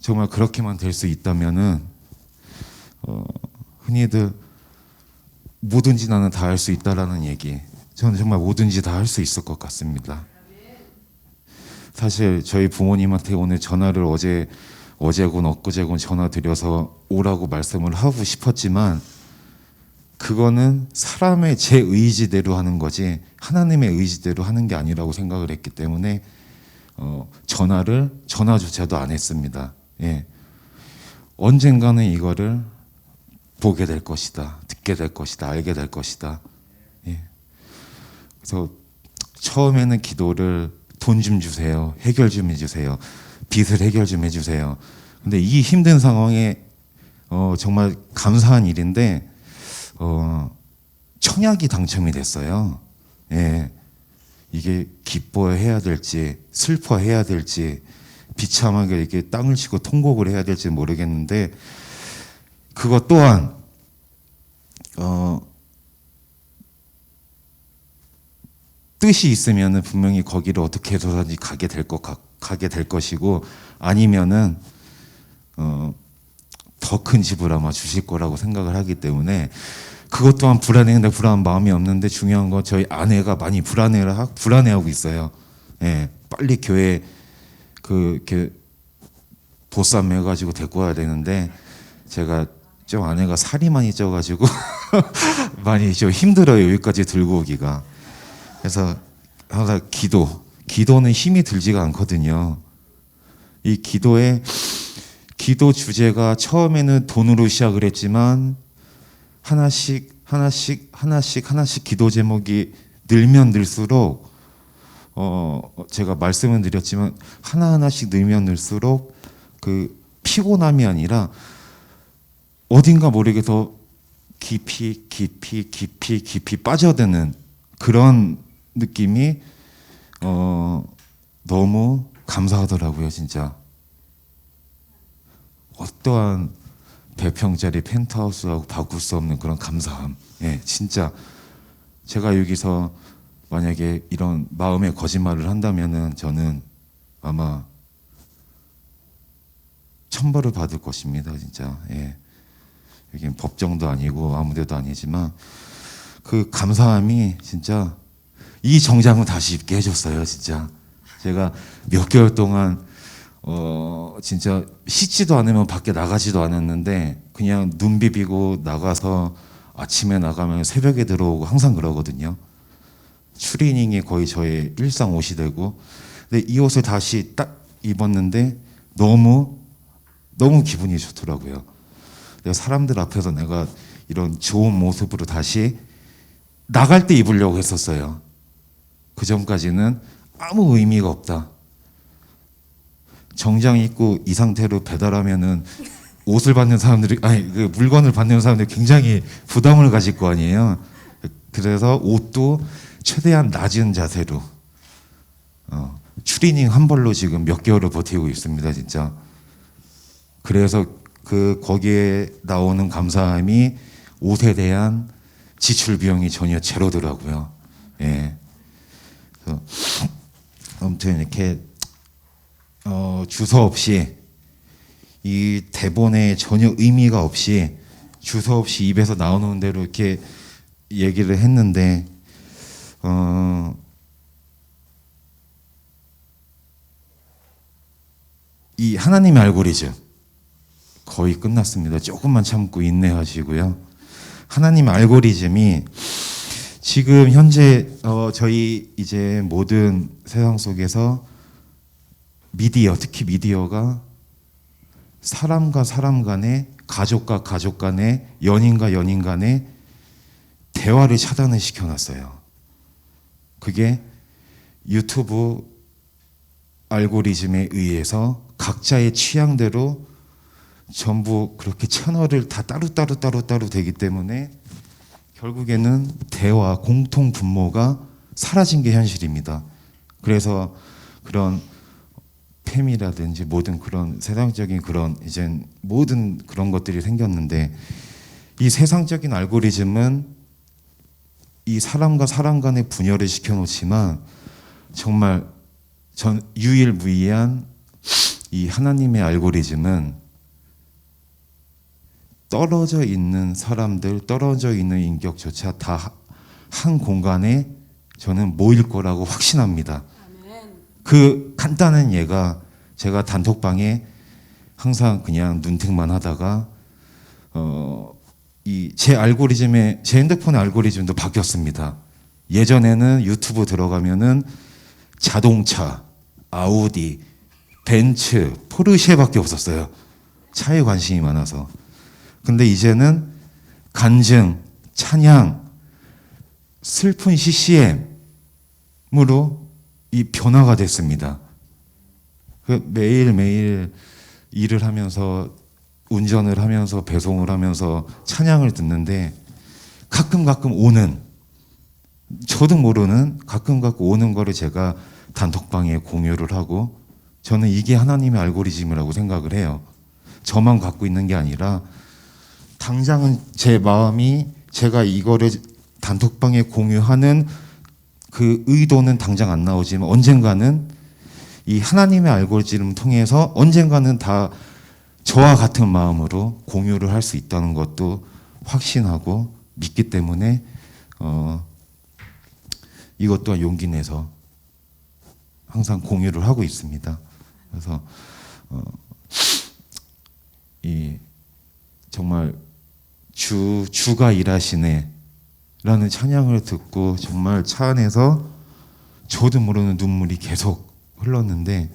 정말 그렇게만 될 수 있다면은 흔히들 뭐든지 나는 다 할 수 있다라는 얘기, 저는 정말 뭐든지 다 할 수 있을 것 같습니다. 사실 저희 부모님한테 오늘 전화를 어제군 엊그제군 전화 드려서 오라고 말씀을 하고 싶었지만 그거는 사람의 제 의지대로 하는 거지 하나님의 의지대로 하는 게 아니라고 생각을 했기 때문에 전화조차도 안 했습니다. 예. 언젠가는 이거를 보게 될 것이다, 듣게 될 것이다, 알게 될 것이다. 예. 그래서 처음에는 기도를 돈 좀 주세요, 해결 좀 해주세요, 빚을 해결 좀 해주세요. 근데 이 힘든 상황에 정말 감사한 일인데 청약이 당첨이 됐어요. 예. 이게 기뻐해야 될지 슬퍼해야 될지 비참하게 이렇게 땅을 치고 통곡을 해야 될지 모르겠는데 그것 또한 뜻이 있으면은 분명히 거기를 어떻게 해서든지 가게 될 것이고 아니면은 더 큰 집을 아마 주실 거라고 생각을 하기 때문에 그것 또한 불안했는데 불안한 마음이 없는데 중요한 건 저희 아내가 많이 불안해하고 있어요. 예, 빨리 교회 이렇게 보쌈 해가지고 데리고 와야 되는데 제가 좀 아내가 살이 많이 쪄가지고 많이 좀 힘들어요, 여기까지 들고 오기가. 그래서 항상 기도는 힘이 들지가 않거든요. 이 기도 주제가 처음에는 돈으로 시작을 했지만 하나씩 기도 제목이 늘면 늘수록 제가 말씀을 드렸지만 하나하나씩 늘면 늘수록 그 피곤함이 아니라 어딘가 모르게 더 깊이 빠져드는 그런 느낌이 너무 감사하더라고요, 진짜. 어떠한 100평짜리 펜트하우스하고 바꿀 수 없는 그런 감사함. 예, 진짜 제가 여기서 만약에 이런 마음의 거짓말을 한다면은 저는 아마 천벌을 받을 것입니다, 진짜. 예. 여긴 법정도 아니고 아무데도 아니지만 그 감사함이 진짜 이 정장을 다시 입게 해줬어요, 진짜. 제가 몇 개월 동안 진짜 씻지도 않으면 밖에 나가지도 않았는데 그냥 눈 비비고 나가서 아침에 나가면 새벽에 들어오고 항상 그러거든요. 추리닝이 거의 저의 일상 옷이 되고 근데 이 옷을 다시 딱 입었는데 너무 기분이 좋더라고요. 내가 사람들 앞에서 내가 이런 좋은 모습으로 다시 나갈 때 입으려고 했었어요. 그 전까지는 아무 의미가 없다. 정장 입고 이 상태로 배달하면은 옷을 받는 사람들이 그 물건을 받는 사람들이 굉장히 부담을 가질 거 아니에요. 그래서 옷도 최대한 낮은 자세로 추리닝 한 벌로 지금 몇 개월을 버티고 있습니다, 진짜. 그래서 거기에 나오는 감사함이 옷에 대한 지출 비용이 전혀 제로더라고요. 예. 그래서 아무튼 이렇게 주소 없이 이 대본에 전혀 의미가 없이 주소 없이 입에서 나오는 대로 이렇게 얘기를 했는데 이 하나님의 알고리즘 거의 끝났습니다. 조금만 참고 인내하시고요. 하나님의 알고리즘이 지금 현재 저희 이제 모든 세상 속에서 미디어, 특히 미디어가 사람과 사람 간에, 가족과 가족 간에, 연인과 연인 간에 대화를 차단을 시켜놨어요. 그게 유튜브 알고리즘에 의해서 각자의 취향대로 전부 그렇게 채널을 다 따로 되기 때문에 결국에는 대화, 공통 분모가 사라진 게 현실입니다. 그래서 그런 팸이라든지 모든 그런 세상적인 그런 이제 모든 그런 것들이 생겼는데, 이 세상적인 알고리즘은 이 사람과 사람 간의 분열을 시켜놓지만 정말 전 유일무이한 이 하나님의 알고리즘은 떨어져 있는 사람들, 떨어져 있는 인격조차 다 한 공간에 저는 모일 거라고 확신합니다. 그 간단한 예가, 제가 단톡방에 항상 그냥 눈팅만 하다가 이 제 알고리즘에, 제 핸드폰의 알고리즘도 바뀌었습니다. 예전에는 유튜브 들어가면은 자동차, 아우디, 벤츠, 포르쉐밖에 없었어요. 차에 관심이 많아서. 근데 이제는 간증, 찬양, 슬픈 CCM으로 이 변화가 됐습니다. 매일매일 일을 하면서, 운전을 하면서, 배송을 하면서 찬양을 듣는데 가끔 오는, 저도 모르는 가끔 오는 거를 제가 단톡방에 공유를 하고, 저는 이게 하나님의 알고리즘이라고 생각을 해요. 저만 갖고 있는 게 아니라 당장은 제 마음이, 제가 이거를 단톡방에 공유하는 그 의도는 당장 안 나오지만 언젠가는 이 하나님의 알고리즘을 통해서 언젠가는 다 저와 같은 마음으로 공유를 할 수 있다는 것도 확신하고 믿기 때문에 이것 또한 용기 내서 항상 공유를 하고 있습니다. 그래서 이 정말 주가 일하시네 라는 찬양을 듣고 정말 차 안에서 저도 모르는 눈물이 계속 흘렀는데,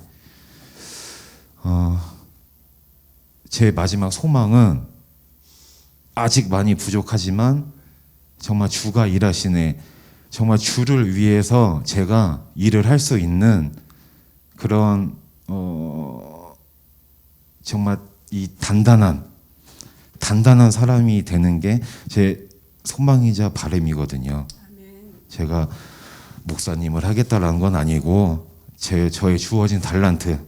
제 마지막 소망은 아직 많이 부족하지만 정말 주가 일하시네, 정말 주를 위해서 제가 일을 할 수 있는 그런 정말 이 단단한 사람이 되는 게 제 소망이자 바람이거든요. 제가 목사님을 하겠다라는 건 아니고 저의 주어진 달란트,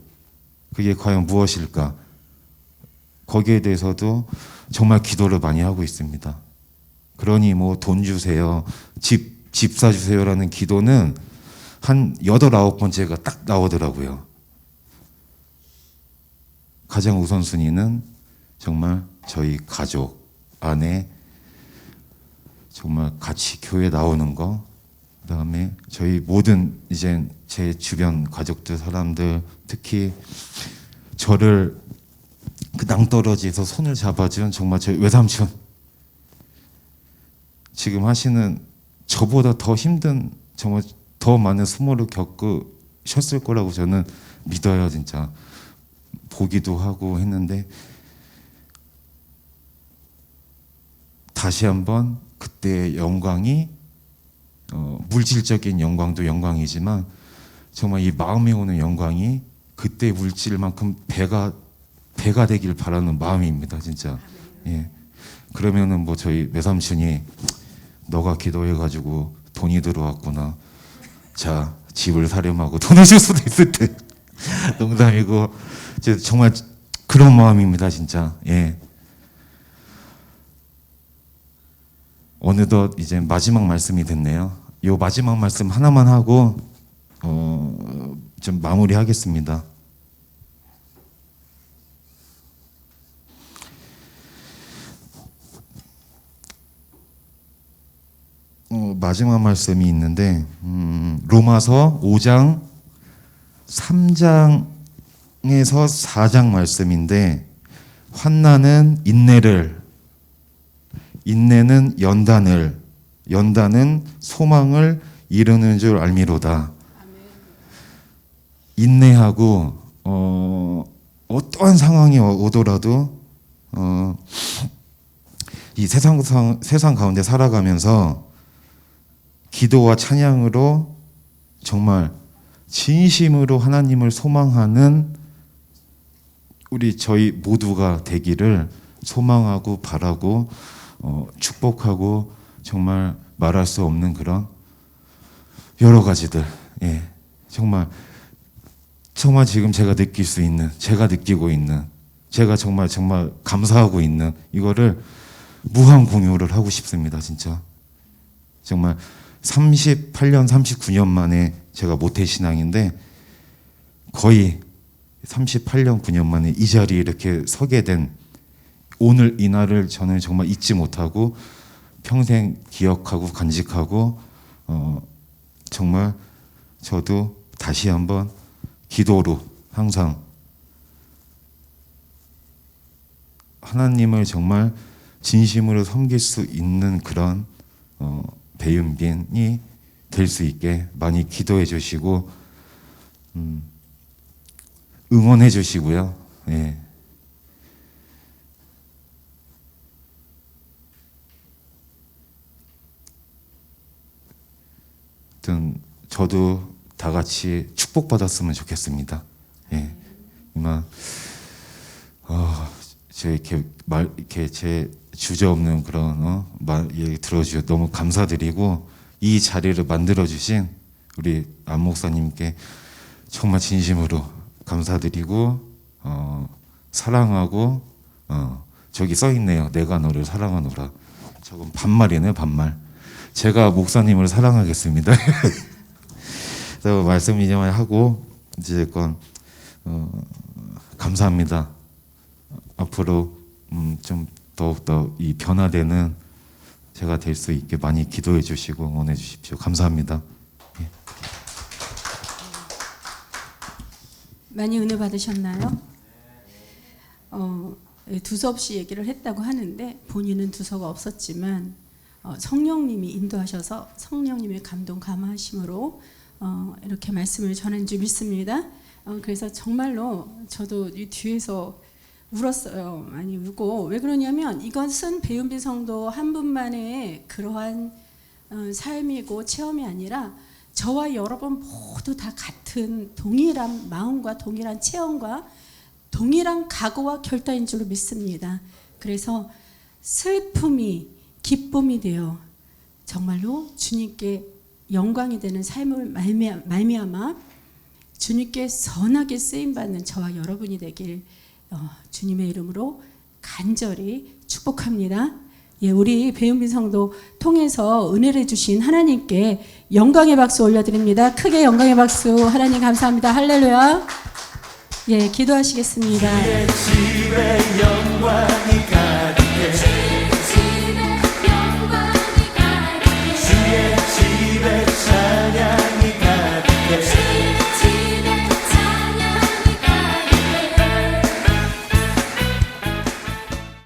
그게 과연 무엇일까? 거기에 대해서도 정말 기도를 많이 하고 있습니다. 그러니 뭐 돈 주세요, 집 사주세요라는 기도는 한 8, 9번째가 딱 나오더라고요. 가장 우선순위는 정말 저희 가족 안에 정말 같이 교회 나오는 거, 그다음에 저희 모든 이제 제 주변 가족들, 사람들, 특히 저를 그 낭떠러지에서 손을 잡아준 정말 저희 외삼촌, 지금 하시는 저보다 더 힘든, 정말 더 많은 수모를 겪으셨을 거라고 저는 믿어요. 진짜 보기도 하고 했는데 다시 한번 그때의 영광이 물질적인 영광도 영광이지만 정말 이 마음에 오는 영광이 그때 물질만큼 배가 되길 바라는 마음입니다. 진짜. 예. 그러면은 뭐 저희 외삼촌이 너가 기도해가지고 돈이 들어왔구나, 자 집을 사렴하고 돈을 줄 수도 있을 듯. 농담이고 정말 그런 마음입니다. 진짜. 예. 어느덧 이제 마지막 말씀이 됐네요. 요 마지막 말씀 하나만 하고 좀 마무리하겠습니다. 마지막 말씀이 있는데 로마서 5장 3장에서 4장 말씀인데 환난은 인내를, 인내는 연단을, 연단은 소망을 이루는 줄 알미로다. 인내하고 어떠한 상황이 오더라도 이 세상 가운데 살아가면서 기도와 찬양으로 정말 진심으로 하나님을 소망하는 저희 모두가 되기를 소망하고 바라고 축복하고 정말 말할 수 없는 그런 여러 가지들, 예, 정말 지금 제가 느낄 수 있는, 제가 느끼고 있는, 제가 정말 감사하고 있는 이거를 무한 공유를 하고 싶습니다. 진짜 정말 38년 39년 만에 제가 모태신앙인데 거의 38년 9년 만에 이 자리에 이렇게 서게 된 오늘 이 날을 저는 정말 잊지 못하고 평생 기억하고 간직하고 정말 저도 다시 한번 기도로 항상 하나님을 정말 진심으로 섬길 수 있는 그런 배윤빈이 될 수 있게 많이 기도해 주시고 응원해 주시고요. 예. 하여튼 저도 다 같이 축복받았으면 좋겠습니다. 예. 이만 이렇게 제 주저없는 그런 말 얘기 들어주셔서 너무 감사드리고 이 자리를 만들어 주신 우리 안 목사님께 정말 진심으로 감사드리고 사랑하고 저기 써 있네요. 내가 너를 사랑하노라. 저건 반말이네요. 반말. 제가 목사님을 사랑하겠습니다. 그래서 말씀 이제만 하고 이제 감사합니다. 앞으로 좀 더욱더 이 변화되는 제가 될 수 있게 많이 기도해 주시고 응원해 주십시오. 감사합니다. 예. 많이 은혜 받으셨나요? 두서 없이 얘기를 했다고 하는데 본인은 두서가 없었지만 성령님이 인도하셔서 성령님의 감동 감화하심으로 이렇게 말씀을 전한 줄 믿습니다. 그래서 정말로 저도 이 뒤에서 울었어요. 많이 울고. 왜 그러냐면 이것은 배은빈 성도 한 분만의 그러한 삶이고 체험이 아니라 저와 여러분 모두 다 같은 동일한 마음과 동일한 체험과 동일한 각오와 결단인 줄로 믿습니다. 그래서 슬픔이 기쁨이 되어 정말로 주님께 영광이 되는 삶을 말미암아 주님께 선하게 쓰임받는 저와 여러분이 되길 주님의 이름으로 간절히 축복합니다. 예, 우리 배은빈 성도 통해서 은혜를 주신 하나님께 영광의 박수 올려드립니다. 크게 영광의 박수. 하나님 감사합니다. 할렐루야. 예, 기도하시겠습니다.